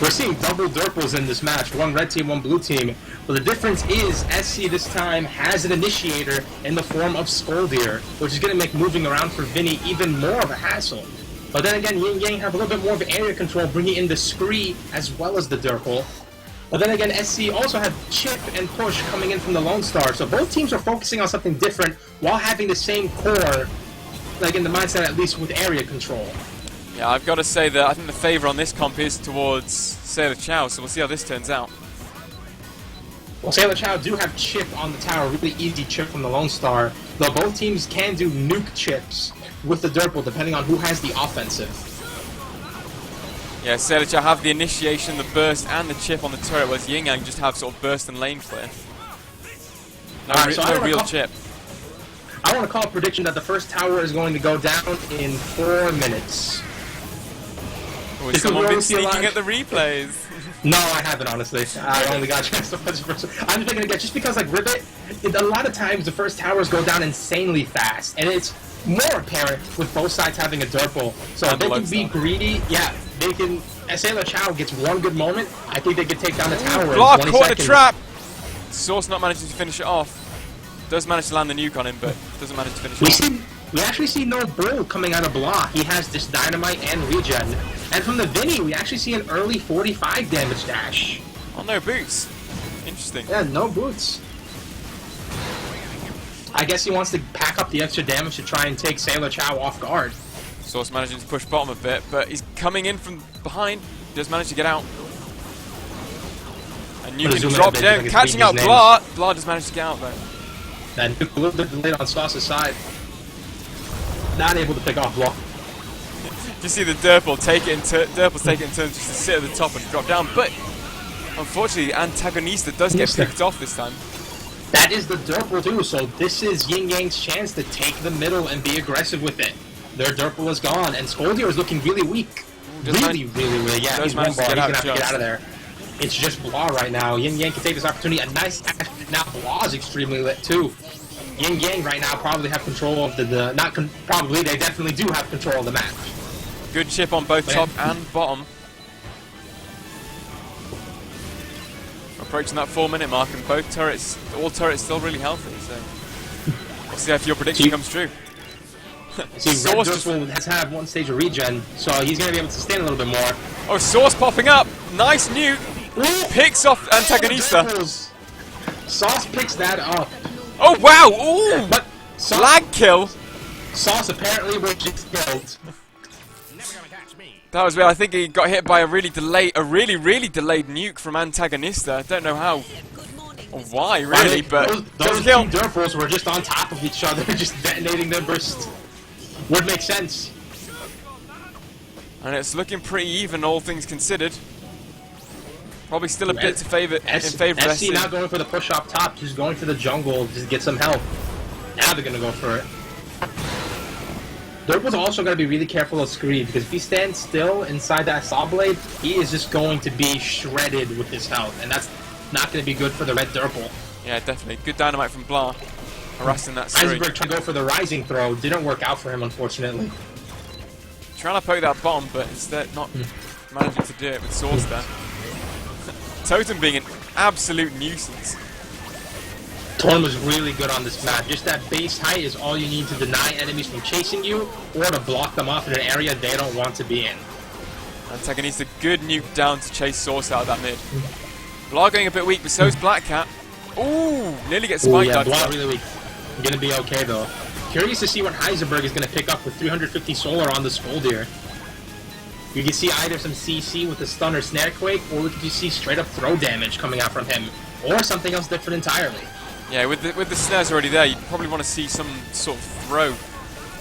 We're seeing double Durples in this match, one red team, one blue team. But the difference is, SC this time has an initiator in the form of Skoldir, which is going to make moving around for Vinny even more of a hassle. But then again, Yin Yang have a little bit more of area control, bringing in the Scree as well as the Durple. But then again, SC also have Chip and Push coming in from the Lone Star, so both teams are focusing on something different while having the same core, like in the mindset at least with area control. Yeah, I've got to say that I think the favour on this comp is towards Sailor Chow, so we'll see how this turns out. Well, Sailor Chow do have Chip on the tower, really easy chip from the Lone Star, though both teams can do nuke chips with the Durple depending on who has the offensive. Yeah, Sailor Chow have the initiation, the burst, and the chip on the turret, whereas Yin Yang just have sort of burst and lane clear. No real chip. I want to call a prediction that the first tower is going to go down in 4 minutes. Oh, has someone been sneaking at the replays? No, I haven't, honestly. I only got a chance to watch the first one. I'm just thinking again, just because, like, Ribbit, a lot of times the first towers go down insanely fast, and it's more apparent with both sides having a Durple. So if they can be greedy, yeah, they can. As Sailor Chow gets one good moment, I think they could take down the tower in 20 Block caught seconds. a trap! Source not managing to finish it off. Does manage to land the nuke on him, but doesn't manage to finish it off. We actually see no bull coming out of Blah. He has this dynamite and regen. And from the Vinny, we actually see an early 45 damage dash. Oh, no boots. Interesting. Yeah, no boots. I guess he wants to pack up the extra damage to try and take Sailor Chow off guard. Source managing to push bottom a bit, but he's coming in from behind. Does manage to get out. And you can drop down, catching out Blah. Blah does manage to get out though. And a little bit delayed on Sauce's side. Not able to pick off Blah. You see the Durple take it in Durple's take it in turns just to sit at the top and drop down, but unfortunately the Antagonista does get picked off this time. That is the Durple too, so this is Yin Yang's chance to take the middle and be aggressive with it. Their Durple is gone, and Skoldir is looking really weak. Really. Yeah, he's one bar. He's gonna have to get out of there. It's just Blah right now. Yin Yang can take this opportunity. A nice dash. Now Blah is extremely lit too. Yin Yang right now probably have control of probably, they definitely do have control of the match. Good chip on both top and bottom. Approaching that 4-minute mark, and all turrets still really healthy, so we'll see if your prediction comes true. Source has had one stage of regen, so he's going to be able to sustain a little bit more. Oh, Source popping up! Nice nuke! Picks off Antagonista. Sauce picks that up. Oh wow! Ooh! But Lag kill! Sauce apparently was just killed. That was weird. I think he got hit by a really delayed nuke from Antagonista. I don't know how. Why, really? But those two kill. Durples were just on top of each other, just detonating their burst. Would make sense. And it's looking pretty even, all things considered. Probably still a bit in favor of SC not going for the push up top, just going for the jungle, just get some help. Now they're gonna go for it. Durple's also gonna be really careful of Screed, because if he stands still inside that Saw Blade, he is just going to be shredded with his health, and that's not gonna be good for the red Durple. Yeah, definitely. Good dynamite from Blah, harassing that Screed. Eisenberg tried to go for the rising throw, didn't work out for him, unfortunately. Trying to poke that bomb, but instead not managing to do it with Source there. Totem being an absolute nuisance. Torn was really good on this map. Just that base height is all you need to deny enemies from chasing you, or to block them off in an area they don't want to be in. Antagonist a good nuke down to chase Source out of that mid. Blah going a bit weak, but so's Black Cat. Ooh, nearly gets spiked. Yeah, Blah really weak. Gonna be okay though. Curious to see what Heisenberg is gonna pick up with 350 solar on the Skoldir. You can see either some CC with the stun or snare quake, or we could see straight up throw damage coming out from him, or something else different entirely. Yeah, with the snares already there, you'd probably want to see some sort of throw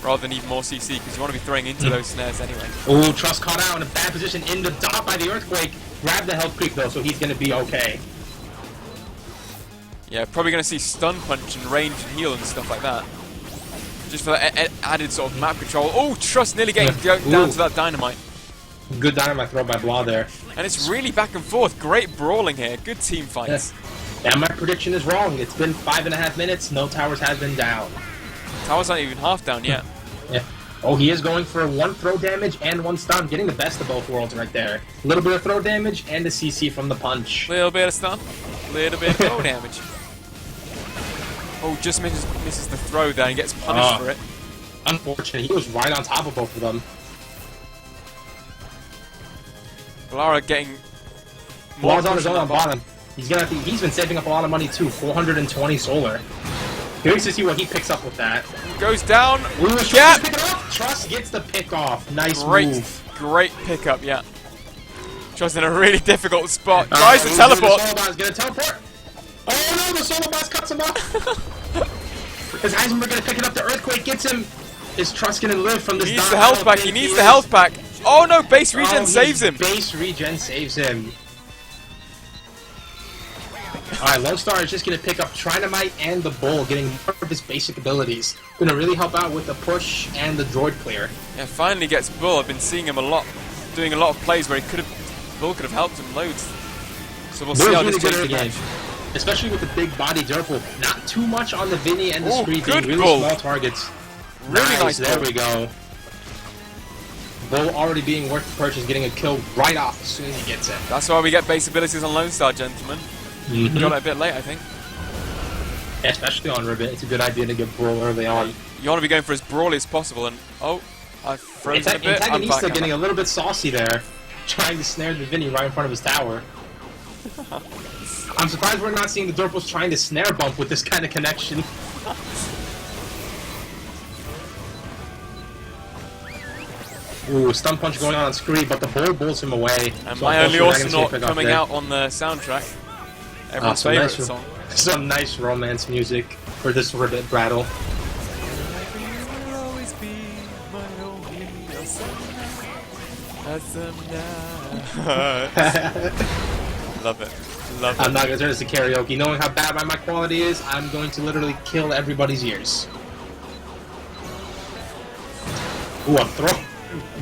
rather than even more CC, because you want to be throwing into those snares anyway. Ooh, Trust caught out in a bad position in the dot by the Earthquake. Grab the health creep though, so he's gonna be okay. Yeah, probably going to see stun punch and range and heal and stuff like that. Just for that added sort of map control. Oh, Trust nearly getting down to that dynamite. Good dynamite throw by Blah there. And it's really back and forth. Great brawling here. Good team fights. Yeah, my prediction is wrong. It's been 5.5 minutes. No towers has been down. Towers aren't even half down yet. Yeah. Oh, he is going for 1 throw damage and 1 stun. Getting the best of both worlds right there. A little bit of throw damage and a CC from the punch. Little bit of stun. Little bit of throw damage. Oh, just misses the throw there and gets punished for it. Unfortunate. He was right on top of both of them. Lara getting more on his own on bottom. He's been saving up a lot of money too. 420 solar. Curious to see what he picks up with that. Goes down. Yeah. Trust gets the pick off. Nice move. Great pickup. Yeah. Trust in a really difficult spot. Tries to teleport. The Solar Boss gonna teleport. Oh no! The Solar Boss cuts him off. Is Heisenberg gonna pick it up? The Earthquake gets him. Is Trust gonna live from this? He needs the health back. He needs the health back. Oh no! Base regen saves him. Base regen saves him. Alright, Lone Star is just going to pick up Trinamite and the Bull, getting more of his basic abilities. Going to really help out with the push and the droid clear. Yeah, finally gets Bull. I've been seeing him a lot, doing a lot of plays where Bull could have helped him loads. So we'll see how this goes again. Especially with the big body Durple. Not too much on the Vinny and the Screed, good really Bull. Small targets. Really nice there we go. Bull already being worth the purchase, getting a kill right off as soon as he gets it. That's why we get base abilities on Lone Star, gentlemen. Got it a bit late, I think. Yeah, especially on Ribbit, it's a good idea to get Brawl early on. You want to be going for as brawly as possible, and I've frozen a bit. Antagonista getting a little bit saucy there, trying to snare the Vinny right in front of his tower. I'm surprised we're not seeing the Durples trying to snare bump with this kind of connection. Ooh, stun punch going on Screed, but the Bull bulls him away. And so My Only Astronaut coming out on the soundtrack. Everyone's favourite song. Some nice romance music for this Ribbit battle. Love it. Love it. I'm not going to turn this to karaoke. Knowing how bad my mic quality is, I'm going to literally kill everybody's ears. Ooh, a throw.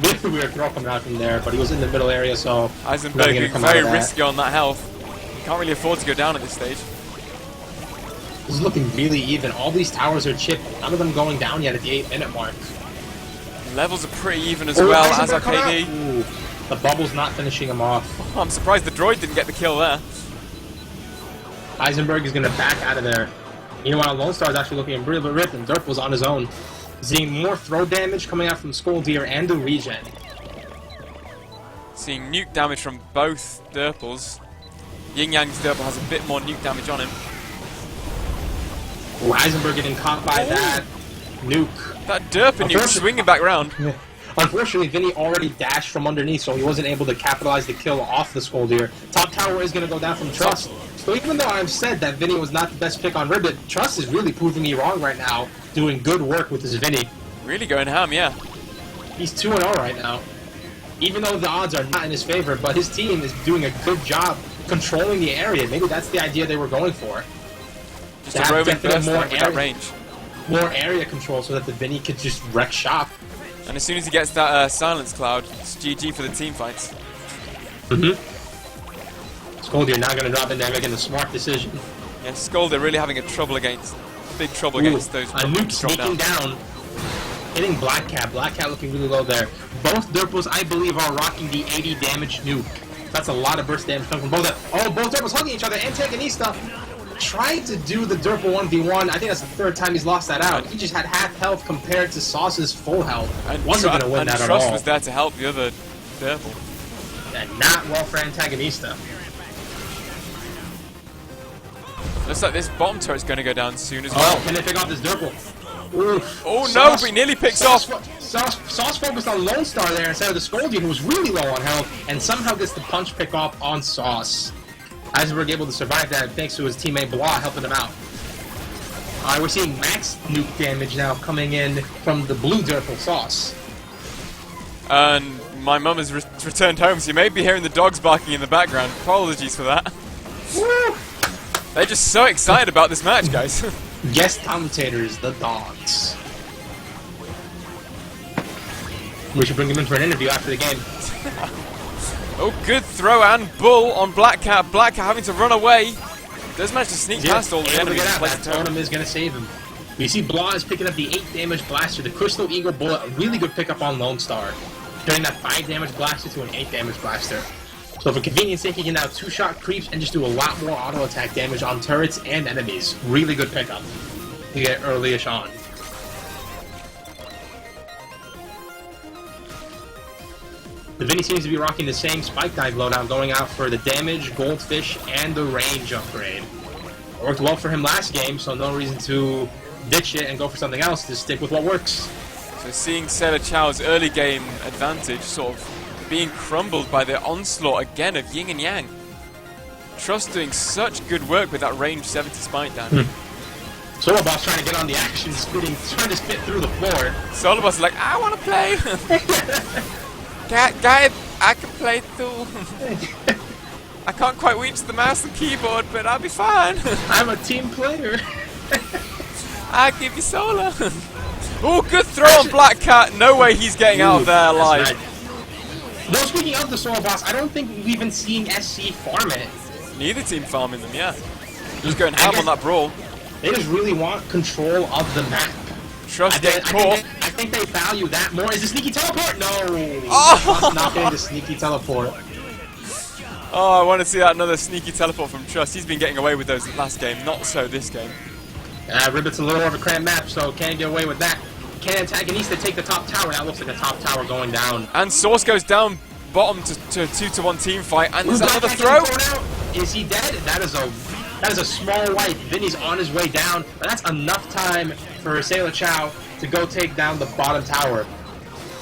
Really weird throw coming out from there, but he was in the middle area, so... Eisenberg being very risky on that health. He can't really afford to go down at this stage. This is looking really even. All these towers are chipped. None of them going down yet at the 8-minute mark. Levels are pretty even as well as our KD. Ooh, the bubble's not finishing him off. I'm surprised the droid didn't get the kill there. Eisenberg is going to back out of there. Meanwhile, Lone Star is actually looking a bit ripped, and Durp was on his own. Seeing more throw damage coming out from Skoldir and the regen. Seeing nuke damage from both Durples. Yin Yang's Durple has a bit more nuke damage on him. Ooh, Eisenberg getting caught by that nuke. That Durp nuke swinging back around. Yeah. Unfortunately, Vinny already dashed from underneath, so he wasn't able to capitalize the kill off the Skoldir. Top tower is going to go down from Trust. So even though I've said that Vinny was not the best pick on Ribbit, Trust is really proving me wrong right now, doing good work with his Vinny. Really going ham, yeah. He's 2-0 right now. Even though the odds are not in his favor, but his team is doing a good job controlling the area. Maybe that's the idea they were going for. Just a roaming burst with that range. More area control so that the Vinny could just wreck shop. And as soon as he gets that silence cloud, it's GG for the team fights. Scold, you're not going to drop in there making a smart decision. Yeah, Scold, they're really having a trouble against, big trouble against those. A nuke sneaking down. Hitting Black Cat. Black Cat looking really low there. Both Derpos, I believe, are rocking the 80 damage nuke. That's a lot of burst damage coming from both of them. Oh, both Derpos hugging each other. Antagonista tried to do the Derpo 1v1. I think that's the third time he's lost that out. He just had half health compared to Sauce's full health. And wasn't going to win that at all. Trust was there to help the other Derpo. And not well for Antagonista. Looks like this bomb turret's going to go down soon as well. Can they pick off this Derpo? Oof. Oh no, but he nearly picks off. Sauce focused on Lone Star there instead of the Scoldian, who was really low on health, and somehow gets the punch pick off on Sauce. Eisenberg able to survive that thanks to his teammate Blah helping him out. We're seeing max nuke damage now coming in from the blue Derpal Sauce. And my mum has returned home, so you may be hearing the dogs barking in the background. Apologies for that. Woo! They're just so excited about this match, guys. Guest commentators, the dogs. We should bring him in for an interview after the game. Oh, good throw and bull on Black Cat. Black Cat having to run away. Does manage to sneak past all the enemies. That totem is going to save him. You see Blah is picking up the 8 damage blaster, the Crystal Eagle Bullet, a really good pickup on Lone Star. Turning that 5 damage blaster to an 8 damage blaster. So for convenience sake, he can now 2-shot creeps and just do a lot more auto attack damage on turrets and enemies. Really good pickup to get early-ish on. The Vinny seems to be rocking the same Spike Dive loadout, going out for the damage, Goldfish, and the range upgrade. It worked well for him last game, so no reason to ditch it and go for something else. Just stick with what works. So seeing Sailor Chow's early game advantage sort of being crumbled by the onslaught again of Yin and Yang. Trust doing such good work with that range 70 Spike Dive. Solar Boss trying to get on the action, trying to spit through the floor. Solar Boss is like, I want to play. Guy, I can play too. I can't quite reach the mouse and keyboard, but I'll be fine. I'm a team player. I'll give you Solar. Oh, good throw on Black Cat. No way he's getting out of there alive. Right. Though speaking of the Solar Boss, I don't think we've even seen SC farm it. Neither team farming them, yeah. Just going ham on that brawl. They just really want control of the map. Trust getting caught. I think they value that more. Is the sneaky teleport? No. Oh! Not getting the sneaky teleport. Oh, I want to see that another sneaky teleport from Trust. He's been getting away with those last game, not so this game. Ribbit's a little more of a cramped map, so can't get away with that. Can Antagonista take the top tower? That looks like a top tower going down. And Source goes down bottom to a 2-1 team fight, and there's another throw. Is he dead? That is a small wipe. Vinny's on his way down, but that's enough time for Sailor Chow to go take down the bottom tower.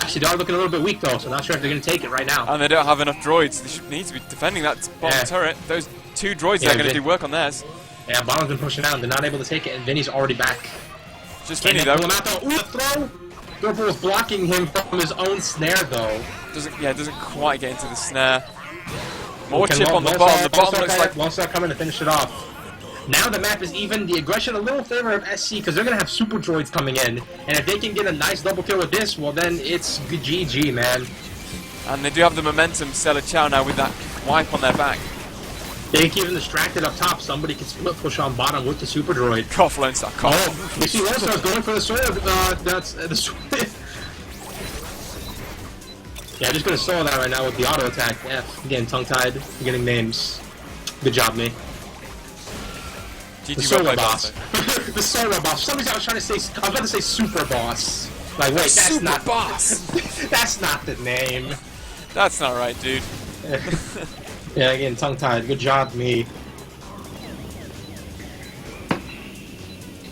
Actually, they are looking a little bit weak though, so not sure if they're going to take it right now. And they don't have enough droids. They should need to be defending that bottom turret. Those 2 droids are going to do work on theirs. Yeah, bottom's been pushing out. They're not able to take it, and Vinny's already back. Just Vinny though. Ooh, the throw! Derpal was blocking him from his own snare though. Doesn't quite get into the snare. More chip on the bottom. The bottom looks like Lone Star coming to finish it off. Now the map is even. The aggression a little favor of SC because they're gonna have super droids coming in, and if they can get a nice double kill with this, well then it's GG, man. And they do have the momentum. Sailor Chow now with that wipe on their back. They keep him distracted up top. Somebody can split push on bottom with the super droid. Cough, Lone Star, cough. Oh, you see Lone Star's going for the sword. That's the sword. Yeah, just gonna solo that right now with the auto attack. Yeah, getting tongue-tied, getting names. Good job, me. The Solar Boss. The Solar Boss. For some reason I was about to say Super Boss. Like, wait, that's Super not Boss. That's not the name. That's not right, dude. Yeah, again, tongue-tied. Good job, me.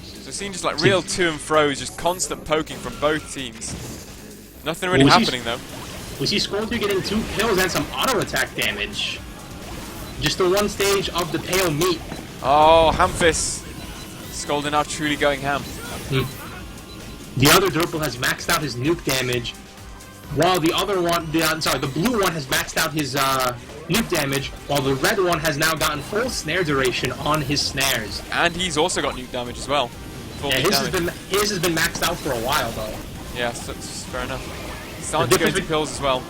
So seeing just like real to and fro's, just constant poking from both teams. Nothing really happening though. We see Scorpion getting 2 kills and some auto attack damage. Just the one stage of the pale meat. Oh, Hamfist. Scolding now truly going ham. The other Durple has maxed out his nuke damage, while the other one, the blue one has maxed out his nuke damage, while the red one has now gotten full snare duration on his snares. And he's also got nuke damage as well. Full Yeah, nuke his has been maxed out for a while though. Yeah, so that's fair enough. It's starting to go into pills as well.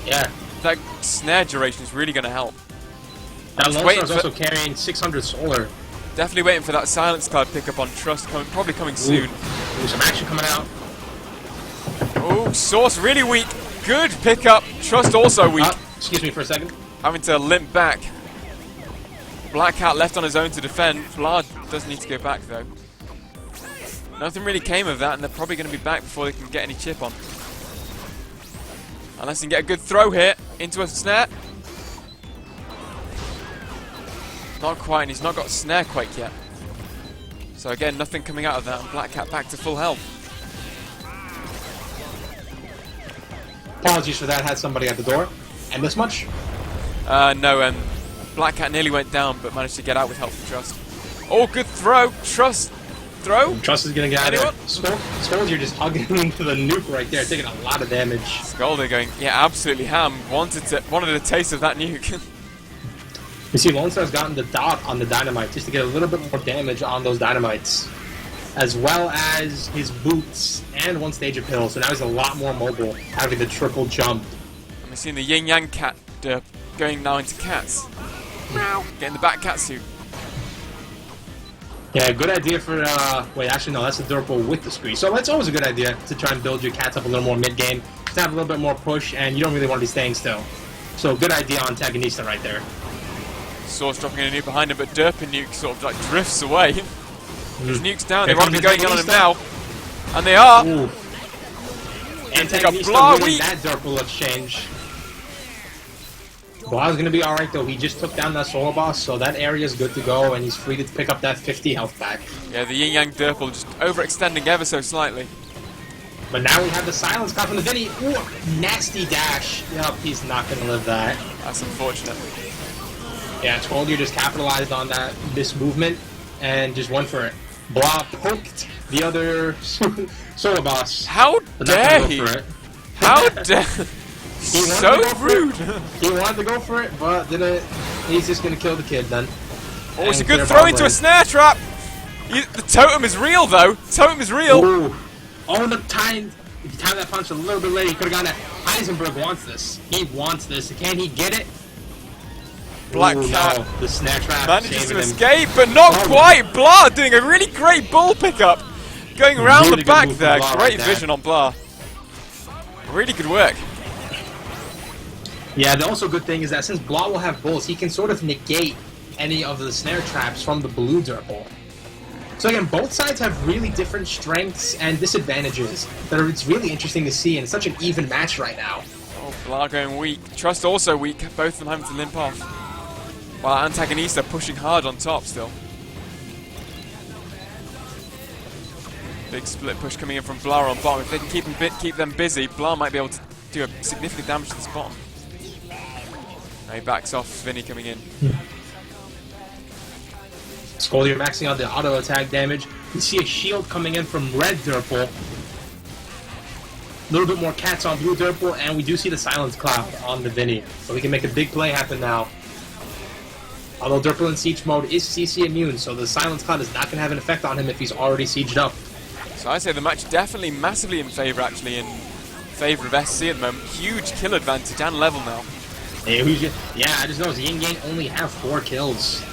Yeah. That snare duration is really going to help. That Lone Star is also carrying 600 solar. Definitely waiting for that silence card pickup on Trust, probably coming soon. Ooh, some action coming out. Oh, Source really weak. Good pickup. Trust also weak. Excuse me for a second. Having to limp back. Black Cat left on his own to defend. Vlad does need to go back though. Nothing really came of that, and they're probably going to be back before they can get any chip on. Unless they can get a good throw here into a snare. Not quite, and he's not got snare quake yet. So again, nothing coming out of that, and Black Cat back to full health. Apologies for that, had somebody at the door. And this much? No, Black Cat nearly went down, but managed to get out with help from Trust. Oh, good throw! Trust! Throw? Trust is gonna get out of there. Scoldier just hugging into the nuke right there, taking a lot of damage. Scoldier going, yeah, absolutely ham. Wanted a taste of that nuke. You see, Lone Star's gotten the dot on the dynamite just to get a little bit more damage on those dynamites, as well as his boots and one stage of pill. So now he's a lot more mobile, having the triple jump. I'm seeing the Yin Yang cat going now into cats. Getting the back cat suit. Yeah, good idea for, wait, actually no, that's the Durple with the screen. So that's always a good idea to try and build your cats up a little more mid-game, to have a little bit more push, and you don't really want to be staying still. So good idea on Antagonista right there. Source dropping in a nuke behind him, but Derpin nuke sort of like drifts away. His nuke's down, they won't be going in on him now. And they are! Ooh. Antagonista winning that Durple exchange. Blah's gonna be alright though, he just took down that solo boss, so that area's good to go, and he's free to pick up that 50 health back. Yeah, the Yin Yang Durple just overextending ever so slightly. But now we have the silence card from the Vinny. Ooh, nasty dash. Yep, he's not gonna live that. That's unfortunate. Yeah, Scoldier just capitalized on this movement, and just went for it. Blah poked the other solo boss. How dare he? How dare so rude! He wanted to go for it, but didn't. He's just gonna kill the kid then. Oh, it's a good throw into a snare trap! The totem is real though! Totem is real! Ooh. Oh, the time. If you time that punch a little bit later, he could have gotten it. Heisenberg wants this. He wants this. Can he get it? Black Cat. No. The snare trap manages to escape, but not quite! Blah doing a really great bull pickup! Going around the back there. Great vision on Blah. Really good work. Yeah, the also good thing is that since Blah will have bulls, he can sort of negate any of the snare traps from the blue Durple. So again, both sides have really different strengths and disadvantages that it's really interesting to see, and it's such an even match right now. Oh, Blah going weak. Trust also weak, both of them having to limp off. While Antagonista pushing hard on top still. Big split push coming in from Blah on bottom. If they can keep them busy, Blah might be able to do a significant damage to this bottom. Now he backs off, Vinny coming in. Scoldier maxing out the auto attack damage. You see a shield coming in from red Durple. A little bit more cats on blue Durple, and we do see the silence cloud on the Vinny. So we can make a big play happen now. Although Durple in siege mode is CC immune, so the silence cloud is not going to have an effect on him if he's already sieged up. So I say the match definitely massively in favour, actually, in favour of SC at the moment. Huge kill advantage and level now. Hey, yeah, I just noticed Yin Yang only have 4 kills.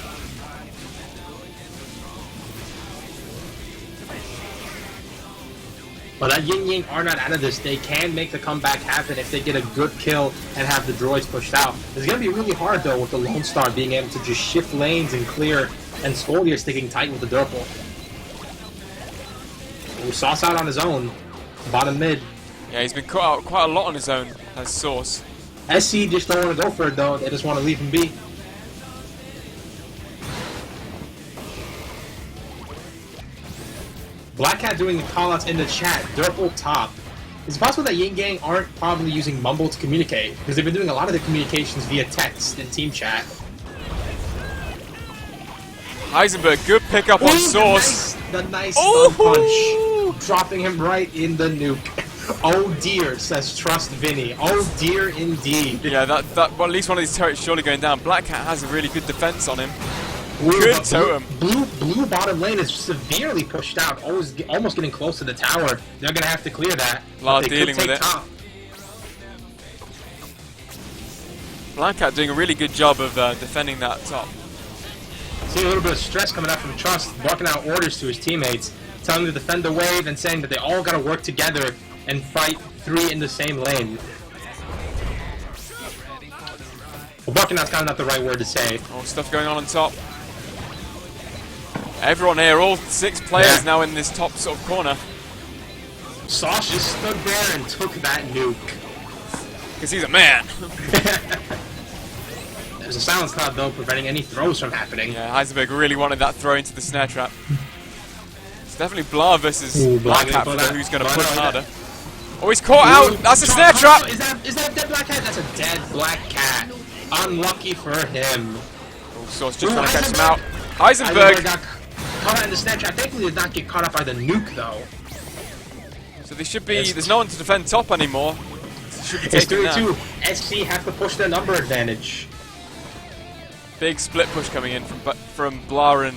But that Yin Yang are not out of this. They can make the comeback happen if they get a good kill and have the droids pushed out. It's going to be really hard, though, with the Lone Star being able to just shift lanes and clear, and Scoldier sticking tight with the Durple. Ooh, Sauce out on his own. Bottom mid. Yeah, he's been cut out quite a lot on his own as Source. SC just don't want to go for it, though. They just want to leave him be. Black Cat doing the callouts in the chat. Durple top. It's possible that Yin Yang aren't probably using Mumble to communicate, because they've been doing a lot of their communications via text and team chat. Heisenberg, good pickup on Source. The nice stun punch. Dropping him right in the nuke. Oh dear, says Trust Vinny. Oh dear indeed. Yeah, well, at least one of these turrets surely going down. Black Cat has a really good defense on him. Ooh, good totem. Blue bottom lane is severely pushed out. Almost getting close to the tower. They're going to have to clear that. Blah dealing with it. Top. Black Cat doing a really good job of defending that top. See a little bit of stress coming out from Trust, barking out orders to his teammates, telling them to defend the wave and saying that they all got to work together and fight 3 in the same lane. Well, barking out's kind of not the right word to say. Oh, stuff going on top. Everyone here, all 6 players now in this top sort of corner. Sauce just stood there and took that nuke. Because he's a man. There's a silence cloud though, preventing any throws from happening. Yeah, Heisenberg really wanted that throw into the snare trap. It's definitely Blah versus Black Cat for who's going to push harder. Oh, he's caught out! That's a snare trap! Is that a dead Black Cat? That's a dead Black Cat. Unlucky for him. Oh, Source just trying to catch him out. Heisenberg got caught out in the snare trap. Thankfully did not get caught up by the nuke though. So they should be, there's no one to defend top anymore. Should be It's taken down. 3-2. SC have to push their number advantage. Big split push coming in from Blah and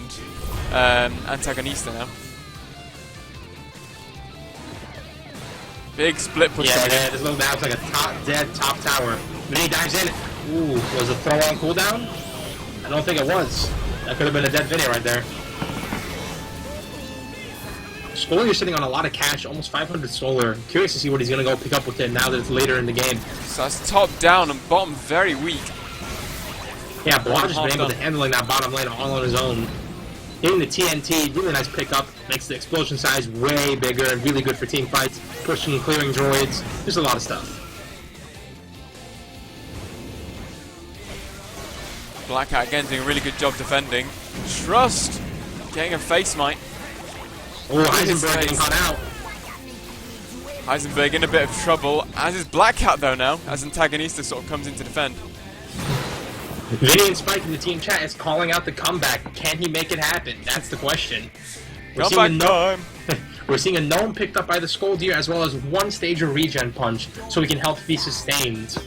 Antagonista now. Big split push coming in. This little map's like a dead top tower. But he dives in. Ooh, was a throw on cooldown? I don't think it was. That could have been a dead video right there. Solar is sitting on a lot of cash, almost 500 solar. Curious to see what he's going to go pick up with it now that it's later in the game. So that's top down and bottom very weak. Yeah, Blah just been able to handling that bottom lane all on his own. Hitting the TNT, really nice pickup. Makes the explosion size way bigger and really good for team fights. Pushing and clearing droids. Just a lot of stuff. Black Cat again doing a really good job defending. Trust getting a face smite. Oh, Heisenberg getting caught out. Heisenberg in a bit of trouble, as is Black Cat though now, as Antagonista sort of comes in to defend. Vinny and Spike in the team chat is calling out the comeback. Can he make it happen? That's the question. Comeback time! We're seeing a gnome picked up by the Skull Deer as well as 1 stage of regen punch, so he can help be sustained.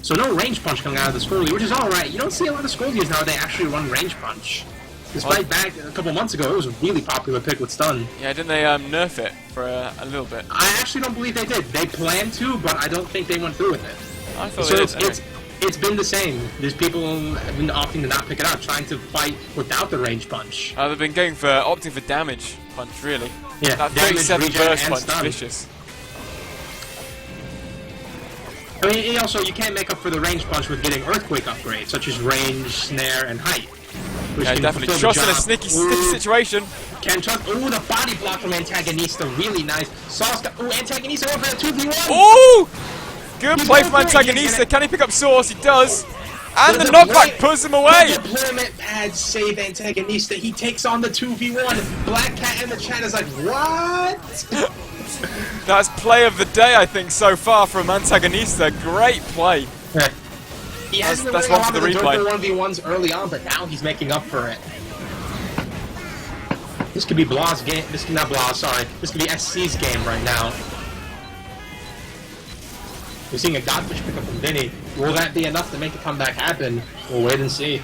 So no range punch coming out of the Skull Deer, which is alright. You don't see a lot of Skull Deers now, they actually run range punch. Despite back a couple months ago, it was a really popular pick with stun. Yeah, didn't they nerf it for a little bit? I actually don't believe they did. They planned to, but I don't think they went through with it. I thought So they did. it's been the same. There's people have been opting to not pick it up, trying to fight without the range punch. They've been going for opting for damage punch, really. Yeah, that damage, 37 regen, burst and punch, stun. vicious. I mean, also, you can't make up for the range punch with getting Earthquake upgrades, such as range, snare, and height. Yeah, definitely. Trust in a sticky situation. Can trust. Ooh, the body block from Antagonista, really nice. Sauce got. Ooh, Antagonista over for the 2v1. Ooh! Good play from Antagonista. Can he pick up Source? He does. And the knockback pulls him away. The deployment pad save Antagonista. He takes on the 2v1. Black Cat in the chat is like, what? That's play of the day, I think, so far from Antagonista. Great play. He hasn't been that's winning one a for the lot of replay. the 1v1s early on, but now he's making up for it. This could be Blah's game. This could not Blah, sorry. This could be SC's game right now. We're seeing a Godfish pick up from Vinny. Will that be enough to make the comeback happen? We'll wait and see.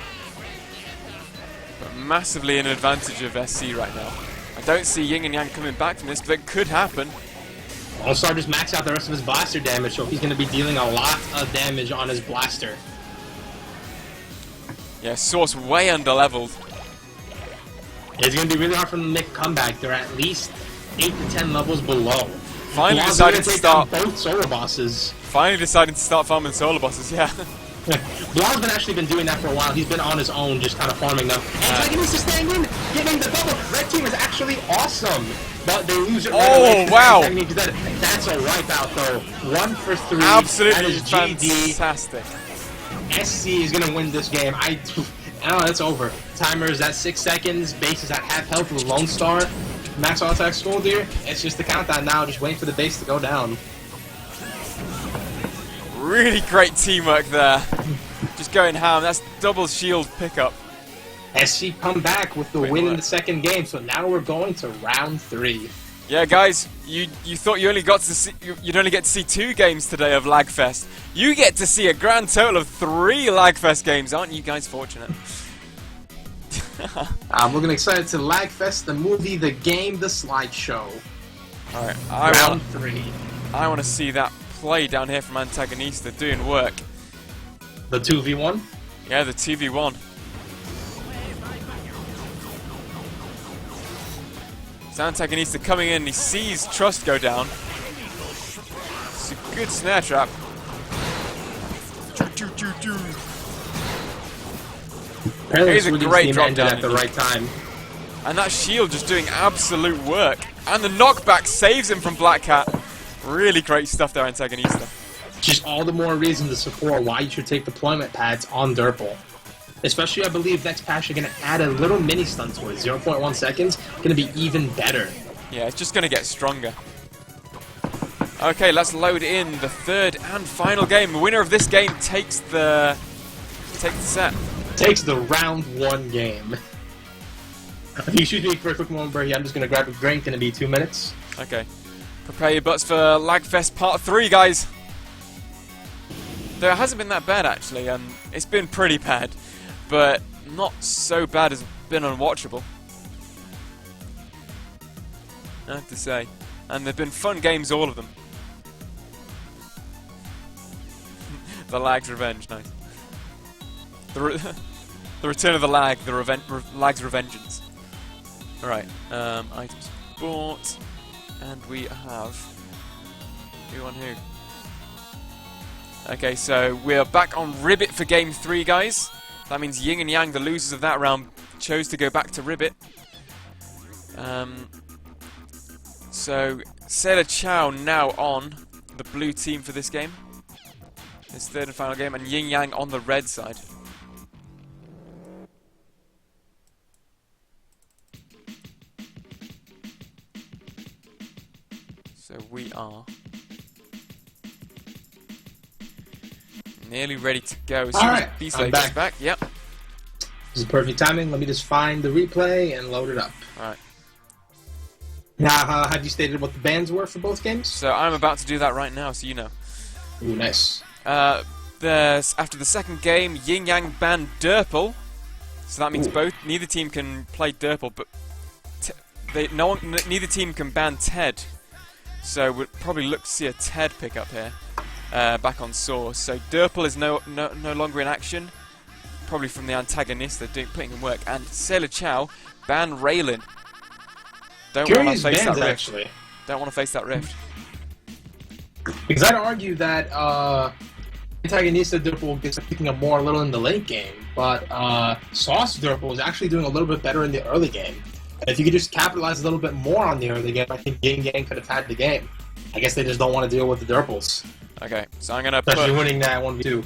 But massively in advantage of SC right now. I don't see Yin and Yang coming back from this, but it could happen. All-Star just maxed out the rest of his blaster damage, so he's going to be dealing a lot of damage on his blaster. Yeah, Source way under-leveled. It's going to be really hard for them to make a comeback. They're at least 8 to 10 levels below. Finally Blah's deciding gonna to take start. down both solar bosses. Finally deciding to start farming solo bosses, yeah. Blah's actually been doing that for a while. He's been on his own, just kind of farming them. Antagonista staying in, getting the double. Red team is actually awesome, but they lose it right away. Oh, wow. That's a wipeout, though. 1 for 3. Absolutely That is GD. fantastic. SC is going to win this game. I don't know, it's over. Timer is at 6 seconds. Base is at half health with Lone Star. Max Auto Attack Skull Deer. It's just the countdown now. Just waiting for the base to go down. Really great teamwork there. Just going ham. That's double shield pickup. SC come back with the win in the second game, so now we're going to round 3. Yeah, guys, you thought you only got to see you'd only get to see 2 games today of Lagfest. You get to see a grand total of 3 Lagfest games. Aren't you guys fortunate? I'm looking excited to Lagfest, the movie, the game, the slideshow. All right, round 3. I want to see that play down here from Antagonista doing work. The 2v1. Yeah, the 2v1. Antagonista coming in, he sees Trust go down. It's a good snare trap. Apparently Here's a great drop down at the right time. And that shield just doing absolute work. And the knockback saves him from Black Cat. Really great stuff there, Antagonista. Just all the more reason to support why you should take deployment pads on Durple. Especially, I believe next patch you're going to add a little mini stun to it. 0.1 seconds, going to be even better. Yeah, it's just going to get stronger. Okay, let's load in the third and final game. The winner of this game takes the set. Takes the round 1 game. Excuse me for a quick moment, Bertie. I'm just going to grab a drink. Going to be 2 minutes. Okay. Prepare your butts for Lagfest Part 3, guys. Though it hasn't been that bad, actually. It's been pretty bad. But not so bad as been unwatchable, I have to say. And they've been fun games, all of them. The Lag's Revenge, nice. The return of the Lag, the Lag's Revengeance. Alright, items bought. And we have... Who on who? Okay, so we're back on Ribbit for Game 3, guys. That means Yin and Yang, the losers of that round, chose to go back to Ribbit. So, Sailor Chow now on the blue team for this game. This third and final game, and Yin Yang on the red side. So we are nearly ready to go. As soon as B-Slave gets back. Yep. This is perfect timing. Let me just find the replay and load it up. Alright. Now, have you stated what the bans were for both games? So I'm about to do that right now, so you know. Ooh, nice. After the second game, Yin Yang banned Durple. So that means neither team can play Durple, but neither team can ban Ted. So we'll probably look to see a Ted pick up here. Back on Source. So Durple is no longer in action. Probably from the antagonist, they're putting in work. And Sailor Chow banned Raylin. Don't want to face that rift. Actually. Don't want to face that rift. Because I'd argue that antagonista Durple gets picking up more a little in the late game, but Sauce Durple is actually doing a little bit better in the early game. And if you could just capitalize a little bit more on the early game, I think Yin Yang could have had the game. I guess they just don't want to deal with the Durples. Okay, so I'm gonna especially winning that 1v2.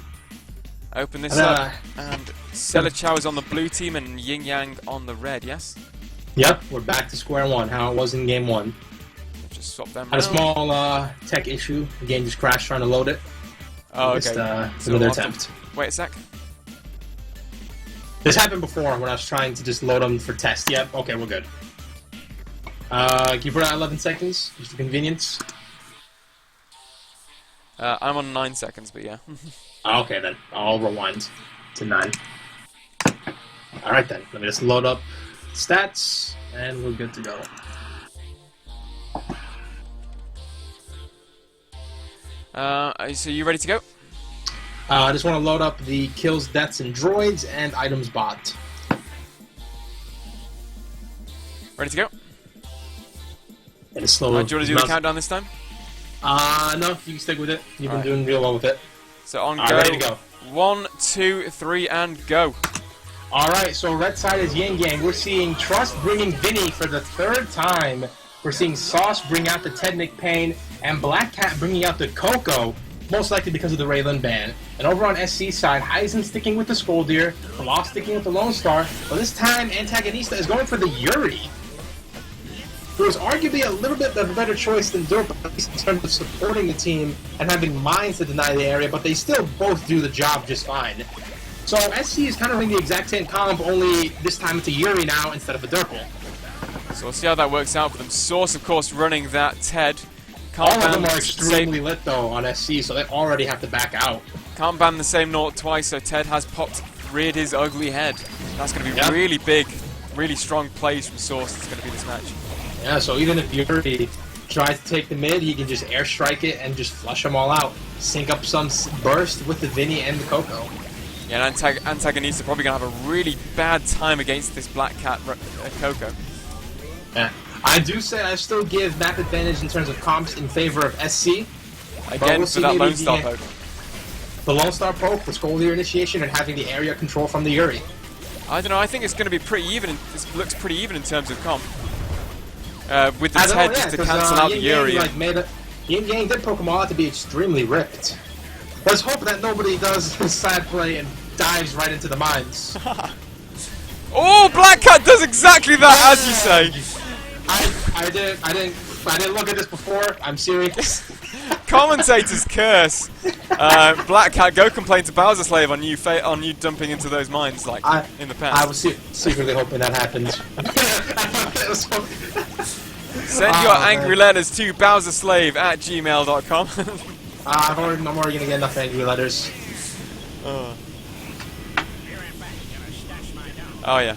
Open this up, and Sailor Chow is on the blue team and Yin Yang on the red. Yes. Yep, we're back to square one. How it was in game 1. Just swap them. Had a small tech issue. The game just crashed trying to load it. Oh, missed, okay. Another attempt. Wait a sec. This happened before when I was trying to just load them for test. Yep. Okay, we're good. Can you put out 11 seconds just for convenience? I'm on 9 seconds, but yeah. Okay, then. I'll rewind to 9. Alright then. Let me just load up stats, and we're good to go. So you ready to go? I just want to load up the kills, deaths, and droids, and items bot. Ready to go? And it's slow. Do you want to do the countdown this time? No, you can stick with it. You've been doing real well with it. So on go. Ready to go. 1, 2, 3, and go. Alright, so red side is Yin Yang. We're seeing Trust bringing Vinny for the 3rd time. We're seeing Sauce bring out the Ted McPain, and Black Cat bringing out the Coco, most likely because of the Raylan ban. And over on SC side, Heisen sticking with the Skoldir, Lost sticking with the Lone Star, but this time Antagonista is going for the Yuri. Who is arguably a little bit of a better choice than Durp, at least in terms of supporting the team and having mines to deny the area, but they still both do the job just fine. So SC is kind of running the exact same comp, only this time it's a Yuri now instead of a Durple. So we'll see how that works out for them. Source, of course, running that Ted. All of them are extremely lit though on SC, so they already have to back out. Can't ban the same Naught twice, so Ted has reared his ugly head. That's going to be really big, really strong plays from Source. It's going to be this match. Yeah, so even if Yuri tries to take the mid, he can just airstrike it and just flush them all out. Sync up some burst with the Vinny and the Coco. Yeah, and Antagonista probably going to have a really bad time against this Black Cat Coco. Yeah. I do say I still give map advantage in terms of comps in favor of SC. Again, for that Lone Star poke. The Lone Star poke, the Scoldier initiation, and having the area control from the Yuri. I don't know, I think it's going to be pretty even. This looks pretty even in terms of comp. With the Ted just to cancel out the Yuri. Yin Yang did poke them all out to be extremely ripped. Let's hope that nobody does this sad play and dives right into the mines. Oh, Black Cat does exactly that, as you say. I didn't look at this before. I'm serious. Commentator's curse. Black Cat, go complain to Bowser Slave on you dumping into those mines like in the past. I was secretly hoping that happens. Send your angry letters to bowserslave@gmail.com. I'm already gonna get enough angry letters. Oh yeah.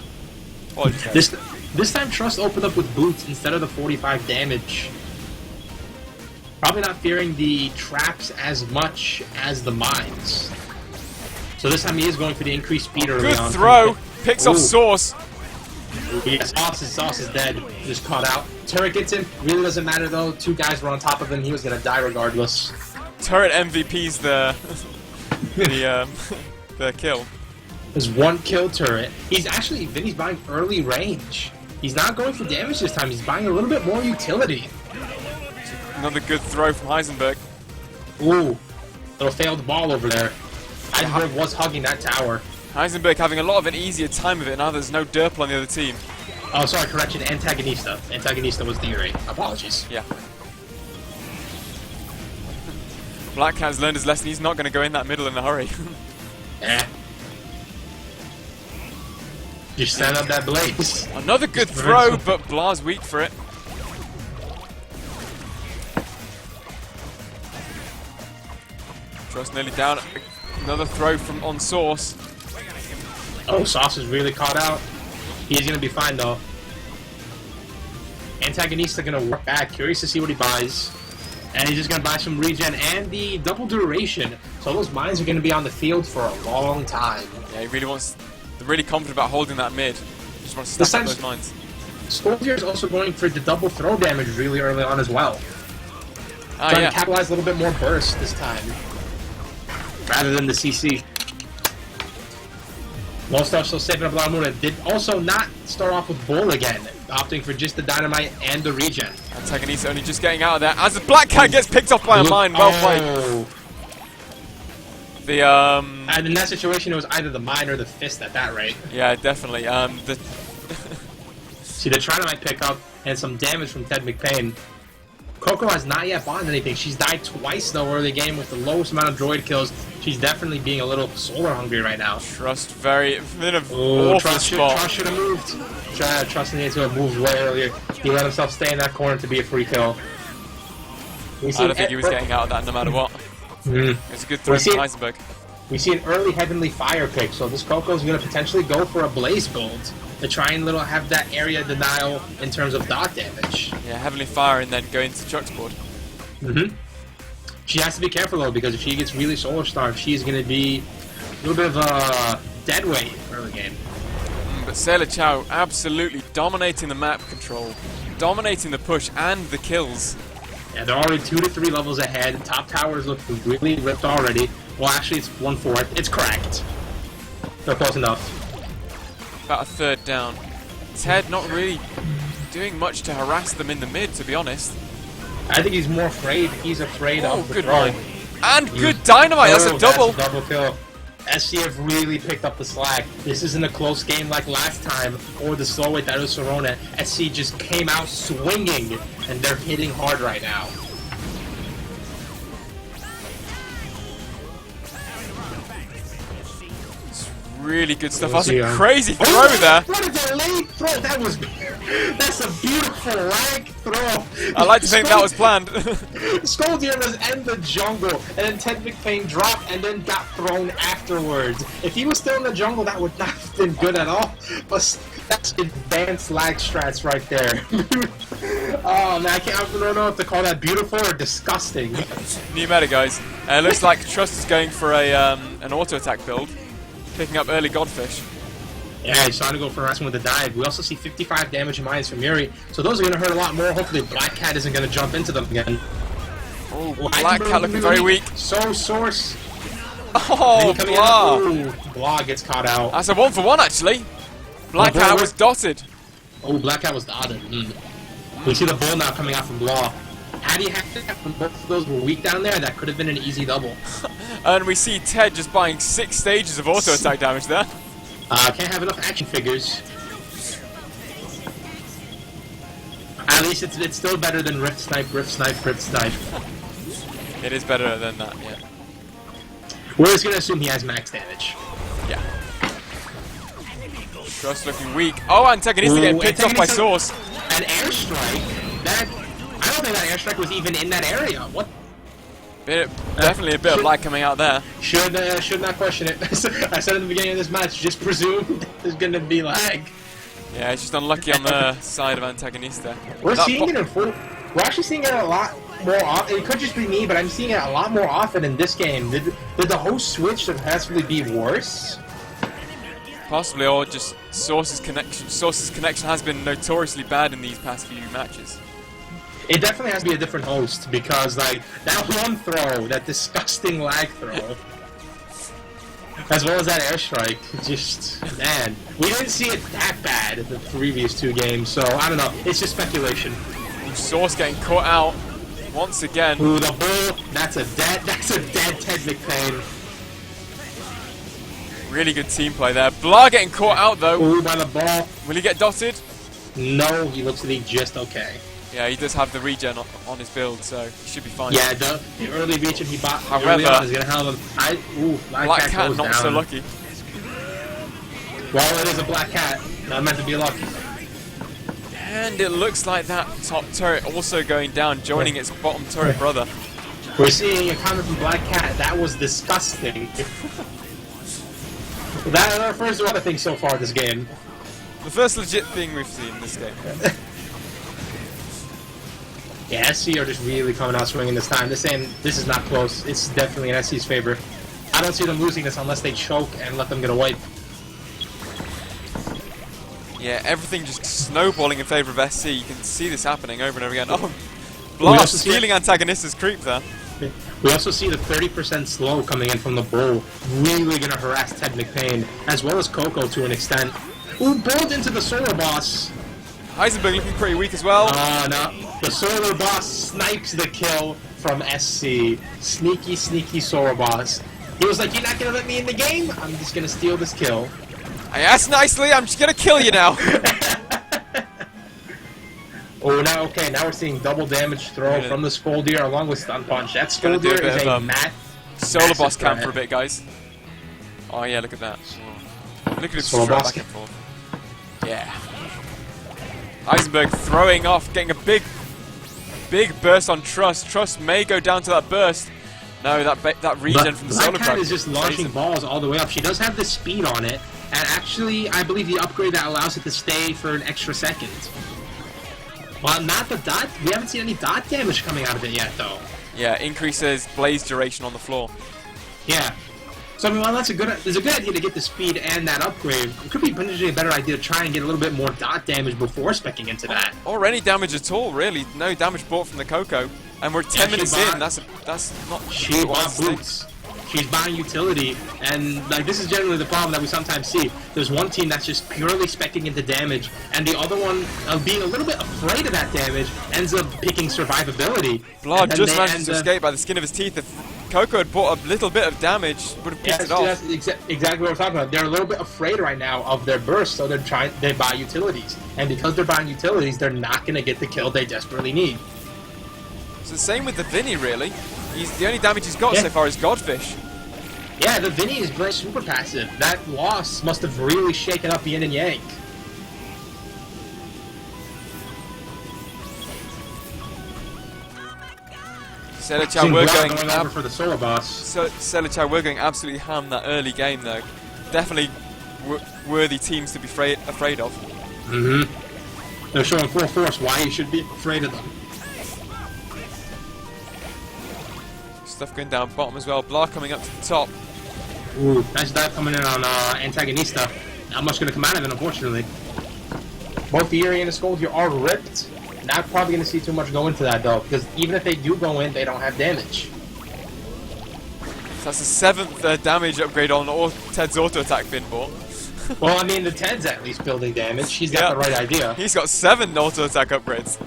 This time Trust opened up with boots instead of the 45 damage. Probably not fearing the traps as much as the mines. So this time he is going for the increased speed early on. Good throw! Picks off Source. Yeah, Sauce is dead. Just caught out. Turret gets him. Really doesn't matter though. Two guys were on top of him. He was gonna die regardless. Turret MVP's the kill. There's one kill turret. Vinny's buying early range. He's not going for damage this time. He's buying a little bit more utility. Another good throw from Heisenberg. Ooh, little failed ball over there. Heisenberg was hugging that tower. Heisenberg having a lot of an easier time of it now. There's no derp on the other team. Oh, sorry, correction. Antagonista. Antagonista was the Yuri. Apologies. Yeah. Black Cat's learned his lesson. He's not going to go in that middle in a hurry. Eh. Just stand up that blaze. Another good throw, but Blah's weak for it. Trust nearly down. Another throw from on Source. Oh, Sauce is really caught out. He's going to be fine, though. Antagonista going to work back. Curious to see what he buys. And he's just going to buy some regen and the double duration. So those mines are going to be on the field for a long time. Yeah, he really wants... They're really confident about holding that mid. Just want to stack up those mines. Scoldier is also going for the double throw damage really early on as well. Trying to capitalize a little bit more burst this time. Rather than the CC. Lone Star still saving up a lot of Muna. Did also not start off with Bull again. Opting for just the Dynamite and the regen. Antagonista only just getting out of there. As the Black Cat gets picked off by a mine. Well played. And in that situation, it was either the mine or the fist at that rate. Yeah, definitely. See, the Trinamite pickup and some damage from Ted McPain. Coco has not yet bought anything. She's died twice, though, early game with the lowest amount of droid kills. She's definitely being a little solar hungry right now. Trust very... in an awful spot. Trust should have moved. Trust needs to have moved way earlier. He let himself stay in that corner to be a free kill. I don't think he was getting out of that no matter what. It's a good throw from Heisenberg. We see an early Heavenly Fire pick, so this Coco's going to potentially go for a Blaze build to try and have that area denial in terms of dot damage. Yeah, Heavenly Fire and then go into Chuck's board. She has to be careful though, because if she gets really Solar Starved, she's going to be a little bit of a dead weight early game. But Sailor Chow absolutely dominating the map control, dominating the push and the kills. Yeah, they're already 2 to 3 levels ahead. Top towers look really ripped already. Well, actually, it's 1/4. It's cracked. They're close enough. About a third down. Ted not really doing much to harass them in the mid, to be honest. I think he's more afraid. He's afraid of the good throwing. And good dynamite. That's a double. That's a double kill. SCF really picked up the slack. This isn't a close game like last time, or the slow weight that was Sorona. SC just came out swinging, and they're hitting hard right now. It's Really good stuff. Let's That's a see, crazy throw oh, there. What a delayed throw! That's a beautiful lag throw. I like to think that was planned. Skoldier was in the jungle, and then Ted McPain dropped and then got thrown afterwards. If he was still in the jungle, that would not have been good at all. But that's advanced lag strats right there. Oh man, I don't know if to call that beautiful or disgusting. New meta, guys. It looks like Trust is going for a an auto attack build, picking up early Godfish. Yeah, he's trying to go for harassment with the dive. We also see 55 damage in minus from Yuri, so those are going to hurt a lot more. Hopefully Black Cat isn't going to jump into them again. Oh, Black Cat looking very weak. So Source. Oh, Blah. Blah gets caught out. That's a 1-for-1 actually. Black Cat was dotted. Oh, Black Cat was dotted. We see the bull now coming out from Blah. Had he had that when both of those were weak down there, that could have been an easy double. And we see Ted just buying 6 stages of auto attack damage there. Can't have enough action figures. At least it's still better than Rift Snipe, Rift Snipe, Rift Snipe. It is better than that, yeah. We're just gonna assume he has max damage. Yeah. Trust looking weak. Oh, antagonist getting picked off by Source. An airstrike? That I don't think that airstrike was even in that area. What? Definitely a bit of light coming out there. Should not question it. I said at the beginning of this match, just presume there's gonna be lag. Yeah, it's just unlucky on the side of Antagonista. We're seeing it in full. We're actually seeing it a lot more often. It could just be me, but I'm seeing it a lot more often in this game. Did the host switch to possibly be worse? Possibly, or just Source's connection. Source's connection has been notoriously bad in these past few matches. It definitely has to be a different host, because like that one throw, that disgusting lag throw, as well as that airstrike, just man, we didn't see it that bad in the previous 2 games. So I don't know. It's just speculation. Source getting caught out once again. Ooh, the bull. That's a dead Ted McPain. Really good team play there. Blah getting caught out though. Ooh, by the ball. Will he get dotted? No, he looks to be just okay. Yeah, he does have the regen on his build, so he should be fine. Yeah, the early regen he bought however, early on is gonna help him. Black Cat goes not down. so lucky. Well, it is a Black Cat. Not meant to be lucky. And it looks like that top turret also going down, joining its bottom turret brother. We're seeing a comment from Black Cat. That was disgusting. That refers to other things so far this game. The first legit thing we've seen in this game. Yeah, SC are just really coming out swinging this time. This is not close. It's definitely in SC's favor. I don't see them losing this unless they choke and let them get a wipe. Yeah, everything just snowballing in favor of SC. You can see this happening over and over again. Oh, Blast stealing Antagonist's creep there. We also see the 30% slow coming in from the bull. Really gonna harass Ted McPain, as well as Coco to an extent. Ooh, bulled into the solar boss. Heisenberg looking pretty weak as well. No. The solar boss snipes the kill from SC. Sneaky, sneaky solar boss. He was like, "You're not gonna let me in the game? I'm just gonna steal this kill." I asked nicely, I'm just gonna kill you now. Oh, now we're seeing double damage throw from the Skoldier along with stun punch. That Skoldier is a solar boss camp for a bit, guys. Oh yeah, look at that. Look at him straight back and forth. Yeah. Heisenberg throwing off, getting a big burst on Trust. Trust may go down to that burst. No, that regen from the solar Black Cat is just launching balls all the way up. She does have the speed on it, and actually, I believe the upgrade that allows it to stay for an extra second. Well, not the dot. We haven't seen any dot damage coming out of it yet, though. Yeah, increases blaze duration on the floor. Yeah. So I mean, while it's a good idea to get the speed and that upgrade, it could be potentially a better idea to try and get a little bit more dot damage before speccing into that. Or any damage at all, really. No damage bought from the Coco, and we're 10 minutes in. That's not. She bought boots. She's buying utility, and like this is generally the problem that we sometimes see. There's one team that's just purely speccing into damage, and the other one, being a little bit afraid of that damage, ends up picking survivability. Blood just managed to escape by the skin of his teeth. If Coco had bought a little bit of damage, would have picked it off. That's exactly what I'm talking about. They're a little bit afraid right now of their burst, so they buy utilities, and because they're buying utilities, they're not going to get the kill they desperately need. It's the same with the Vinny, really. The only damage he's got so far is Godfish. Yeah, the Vinny is very super passive. That loss must have really shaken up Yin and Yang. Selichow, we're going over for the solo boss. So Selichow, we're going absolutely ham that early game though. Definitely worthy teams to be afraid of. Mm-hmm. They're showing full force why you should be afraid of them. Stuff going down bottom as well. Blah coming up to the top. Ooh, nice dive coming in on Antagonista. Not much going to come out of it, unfortunately. Both the Yuri and the Scold here are ripped. Not probably going to see too much go into that, though, because even if they do go in, they don't have damage. So that's the 7th damage upgrade on Ted's auto attack pinball. Well, I mean, the Ted's at least building damage. He's got the right idea. He's got 7 auto attack upgrades.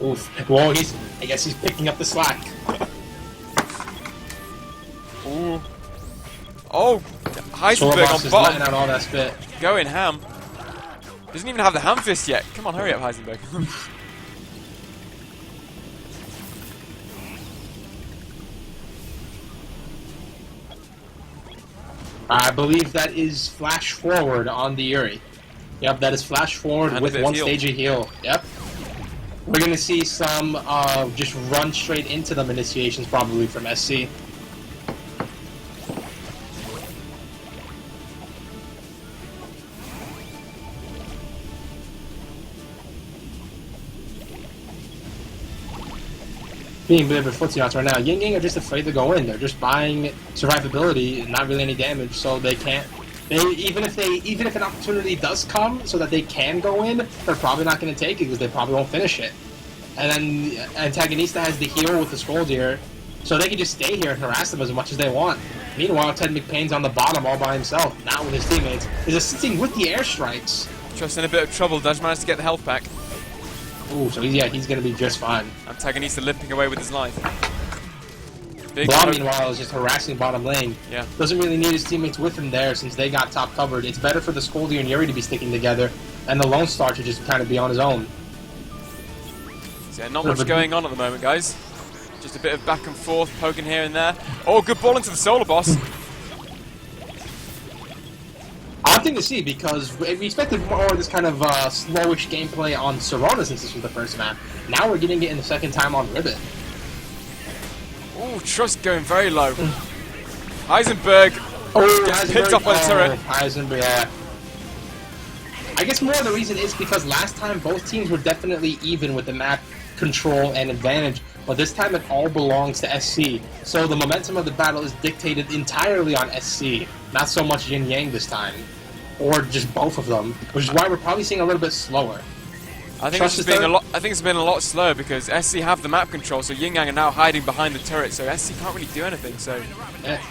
Oof. Well, I guess he's picking up the slack. Ooh. Oh, Heisenberg on bottom. Out all that spit. Going ham. Doesn't even have the ham fist yet. Come on, hurry up, Heisenberg. I believe that is flash forward on the Yuri. Yep, that is flash forward and with one stage of heal. Yep. We're going to see some just run straight into them initiations probably from SC. Being a bit of a footsie knots right now. Yin Yang are just afraid to go in. They're just buying survivability and not really any damage, so they can't. Even if an opportunity does come so that they can go in, they're probably not going to take it because they probably won't finish it. And then Antagonista has the heal with the Scold here, so they can just stay here and harass them as much as they want. Meanwhile, Ted McPain's on the bottom all by himself, not with his teammates. He's assisting with the airstrikes. Just in a bit of trouble. Does manage to get the health back. Ooh, so he's going to be just fine. Antagonista limping away with his life. Blah, meanwhile, is just harassing bottom lane. Yeah. Doesn't really need his teammates with him there since they got top covered. It's better for the Scoldy and Yuri to be sticking together and the Lone Star to just kind of be on his own. So yeah, not much going on at the moment, guys. Just a bit of back and forth, poking here and there. Oh, good ball into the solo boss. Odd thing to see because we expected more of this kind of slowish gameplay on Serona since this was the first map. Now we're getting it in the second time on Ribbit. Ooh, Trust going very low. Heisenberg gets picked up by the turret. Heisenberg, yeah. I guess more of the reason is because last time both teams were definitely even with the map control and advantage, but this time it all belongs to SC. So the momentum of the battle is dictated entirely on SC, not so much Yin Yang this time. Or just both of them, which is why we're probably seeing a little bit slower. I think it's been a lot slower because SC have the map control, so Yin Yang are now hiding behind the turret, so SC can't really do anything. So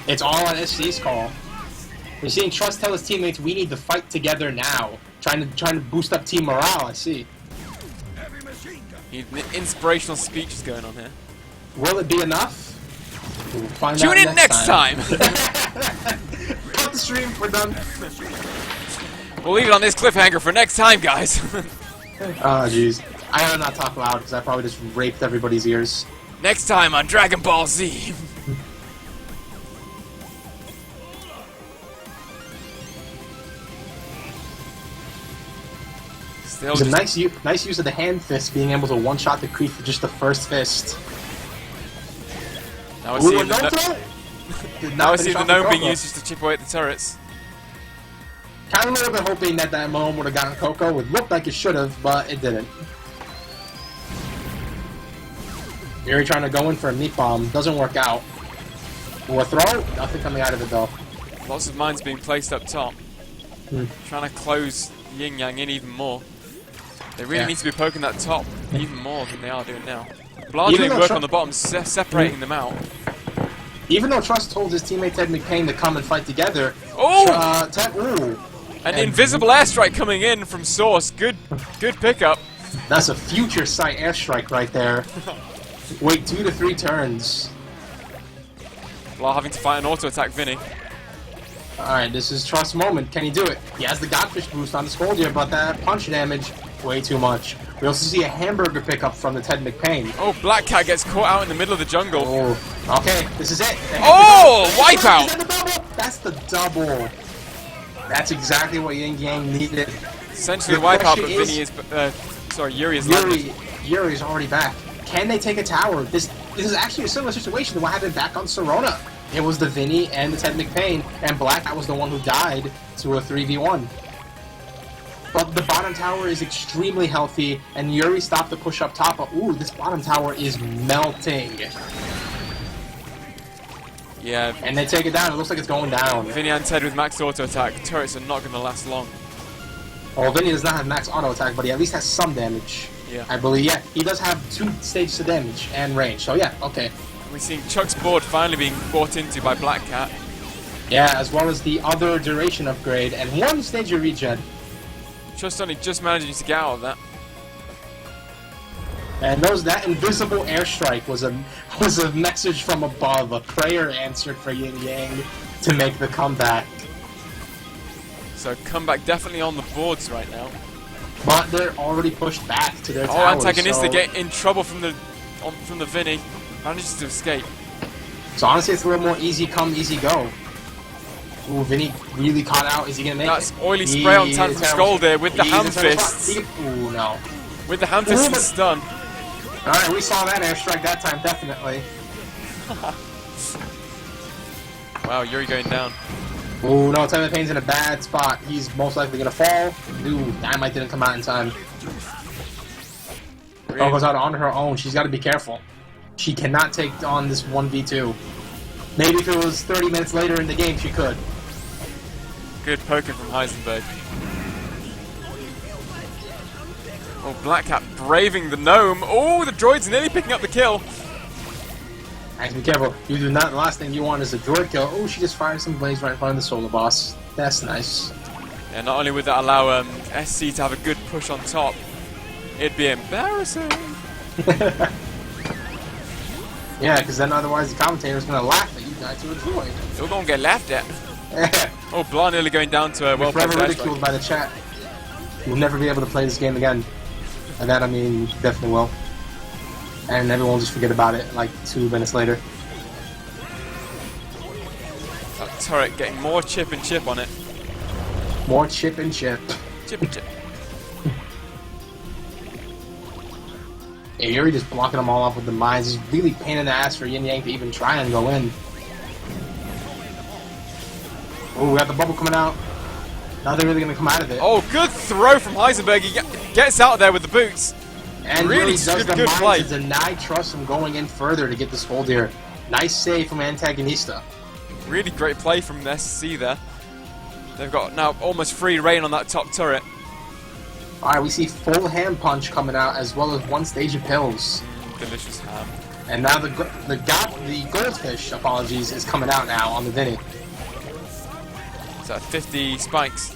it's all on SC's call. We're seeing Trust tell his teammates, "We need to fight together now," trying to boost up team morale. I see. Inspirational speeches going on here. Will it be enough? We'll find Tune out in next time. Cut the stream. We're done. We'll leave it on this cliffhanger for next time, guys. Oh, jeez. I gotta not talk loud because I probably just raped everybody's ears. Next time on Dragon Ball Z. It's a nice use of the hand fist, being able to one-shot the creep with just the first fist. Now I see the gnome being used just to chip away at the turrets. Kind of a little bit hoping that moment would have gotten Coco. It would look like it should have, but it didn't. Yuri trying to go in for a meat bomb. Doesn't work out. Or a throw? Nothing coming out of it, though. Lots of mines being placed up top. Trying to close Yin Yang in even more. They really need to be poking that top even more than they are doing now. Blah doing work on the bottom, separating them out. Even though Trust told his teammate Ted McPain to come and fight together. Oh! An invisible airstrike coming in from Source. Good pickup. That's a future sight airstrike right there. Wait 2 to 3 turns. Blah having to fight an auto attack Vinny. Alright, this is Trust's moment. Can he do it? He has the Godfish boost on the Scoldier, but that punch damage, way too much. We also see a hamburger pickup from the Ted McPain. Oh, Black Cat gets caught out in the middle of the jungle. Oh, Okay, this is it. Oh, wipeout! Is that the double? That's the double. That's exactly what Yin Yang needed. Essentially The wipeout, but question Vinny is, sorry, Yuri is landed. Yuri's already back. Can they take a tower? This is actually a similar situation to what happened back on Sirona. It was the Vinny and the Ted McPain, and Black was the one who died to a 3v1. But the bottom tower is extremely healthy, and Yuri stopped the push up top. But ooh, this bottom tower is melting. Yeah. And they take it down. It looks like it's going down. Vinny and Ted with max auto attack. Turrets are not going to last long. Well, Vinny does not have max auto attack, but he at least has some damage. Yeah. I believe, yeah. He does have 2 stages of damage and range, so yeah, okay. We're seeing Chuck's board finally being bought into by Black Cat. Yeah, as well as the other duration upgrade and 1 stage of regen. Just only just managing to get out of that. And that invisible airstrike was a message from above, a prayer answered for Yin Yang to make the comeback. So comeback definitely on the boards right now. But they're already pushed back to their towers. Oh, antagonist to get in trouble from the Vinny. Manages to escape. So honestly, it's a little more easy come, easy go. Ooh, Vinny really caught out. Is he gonna make That's it? oily spray on Tan from Skull there with the ham fists. Ooh, no. With the ham fists and stun. Alright, we saw that airstrike that time, definitely. Wow, Yuri going down. Ooh, no, Ted McPain's in a bad spot. He's most likely gonna fall. Ooh, Dynamite didn't come out in time. Oh, goes out on her own. She's gotta be careful. She cannot take on this 1v2. Maybe if it was 30 minutes later in the game, she could. Good poking from Heisenberg. Oh, Black Cat braving the gnome. Oh, the droid's nearly picking up the kill. Nice, be careful. You do not. The last thing you want is a droid kill. Oh, she just fired some blaze right in front of the solar boss. That's nice. Yeah, not only would that allow SC to have a good push on top, it'd be embarrassing. Yeah, because then otherwise the commentator's going to laugh at you guys to enjoy. You're going to get laughed at. Oh, Blah nearly going down to a well-placed forever ridiculed by the chat. You'll never be able to play this game again. And that, I mean, you definitely will. And everyone will just forget about it like 2 minutes later. That turret getting more chip and chip on it. More chip and chip. Chip and chip. Yeah, Yuri just blocking them all off with the mines. It's really pain in the ass for Yin Yang to even try and go in. Oh, we got the bubble coming out. Now they're really going to come out of it. Oh, good throw from Heisenberg. He gets out there with the boots. And really does the good play. mines to deny trust from going in further to get this hold here. Nice save from Antagonista. Really great play from SC there. They've got now almost free reign on that top turret. Alright, we see full hand punch coming out as well as 1 stage of pills. Delicious ham. And now the goldfish, apologies, is coming out now on the Vinny. So 50 spikes.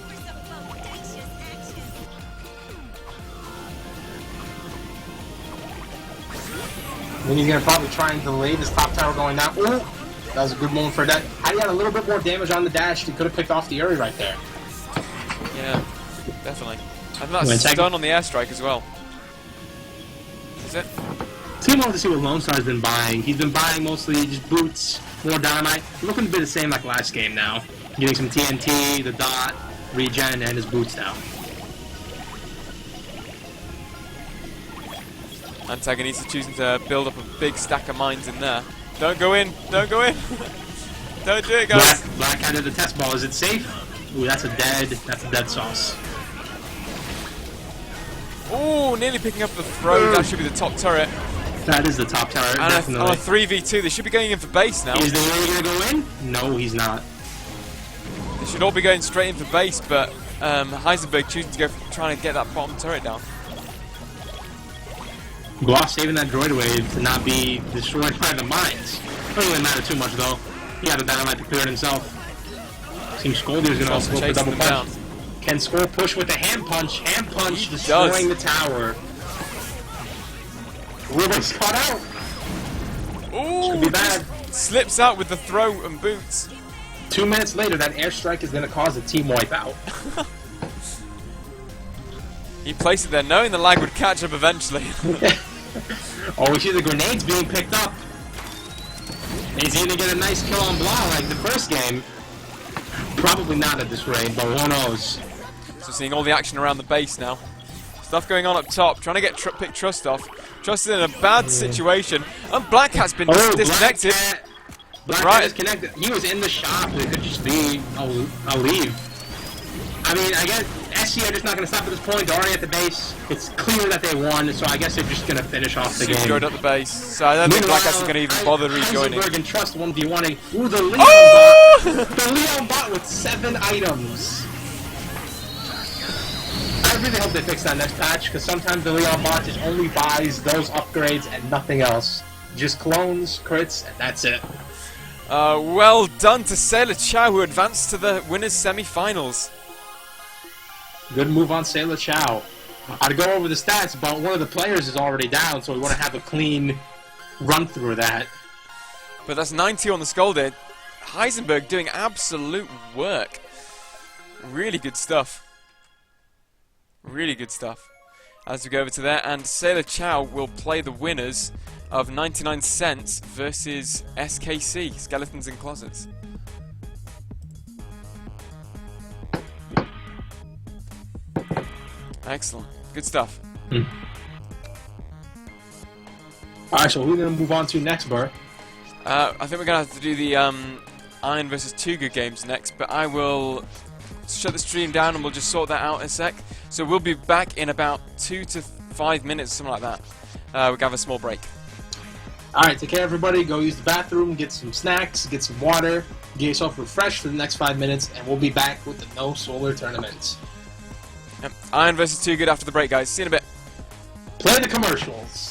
Vinny's going to probably try and delay this top tower going down. Ooh, that was a good moment for that. Had he had a little bit more damage on the dash, he could have picked off the Yuri right there. Yeah, definitely. And that's stun on the airstrike as well. Is it? Team wants to see what Lone Star's been buying. He's been buying mostly just boots, more dynamite. Looking to be the same like last game now. Getting some TNT, the dot, regen, and his boots now. Antagonist is choosing to build up a big stack of mines in there. Don't go in! Don't go in! Don't do it, guys! Black handed the test ball. Is it safe? Ooh, that's a dead sauce. Ooh, nearly picking up the throw. That should be the top turret. That is the top tower, And definitely. on a 3v2, they should be going in for base now. Is the really going to go in? No, he's not. They should all be going straight in for base, but Heisenberg choosing to go trying to get that bottom turret down. Gloss saving that droid wave to not be destroyed by the mines. Doesn't really matter too much though. He had a dynamite to clear it himself. Seems Scoldier's gonna also go for double punch. Can Skull push with the hand punch? Hand punch destroying the tower. Everybody's caught out. Ooh, could be bad. Slips out with the throw and boots. 2 minutes later, that airstrike is gonna cause a team wipe out. He placed it there knowing the lag would catch up eventually. Oh, we see the grenades being picked up. Is he gonna get a nice kill on Blah like the first game? Probably not at this rate, but who knows? So seeing all the action around the base now. Stuff going on up top, trying to get pick Trust off. Trust is in a bad situation, and Black Cat's been disconnected. Black Cat is connected. He was in the shop. It could just be, I'll leave. I mean, I guess SC are just not going to stop at this point. They're already at the base. It's clear that they won, so I guess they're just going to finish off the game. Joined at the base, so I don't think Black Cat's going to even bother rejoining. Heisenberg and Trust 1v1ing. Ooh, the Leon bot. The Leon bot with 7 items. I really hope they fix that next patch, because sometimes the Leon bot just only buys those upgrades and nothing else. Just clones, crits, and that's it. Well done to Sailor Chow, who advanced to the winners' semi-finals. Good move on Sailor Chow. I'd go over the stats, but one of the players is already down, so we want to have a clean run through of that. But that's 90 on the skull there. Heisenberg doing absolute work. Really good stuff. Really good stuff. As we go over to there, and Sailor Chow will play the winners of 99 Cents versus SKC, Skeletons in Closets. Excellent. Good stuff. Alright, so who are we going to move on to next, Burr? I think we're going to have to do the Iron versus Tuga games next, but I will shut the stream down and we'll just sort that out in a sec. So we'll be back in about 2 to 5 minutes, something like that. We're going to have a small break. Alright, take care everybody. Go use the bathroom, get some snacks, get some water, get yourself refreshed for the next 5 minutes, and we'll be back with the No Solar Tournament. Yep. Iron versus Tuga after the break, guys. See you in a bit. Play the commercials.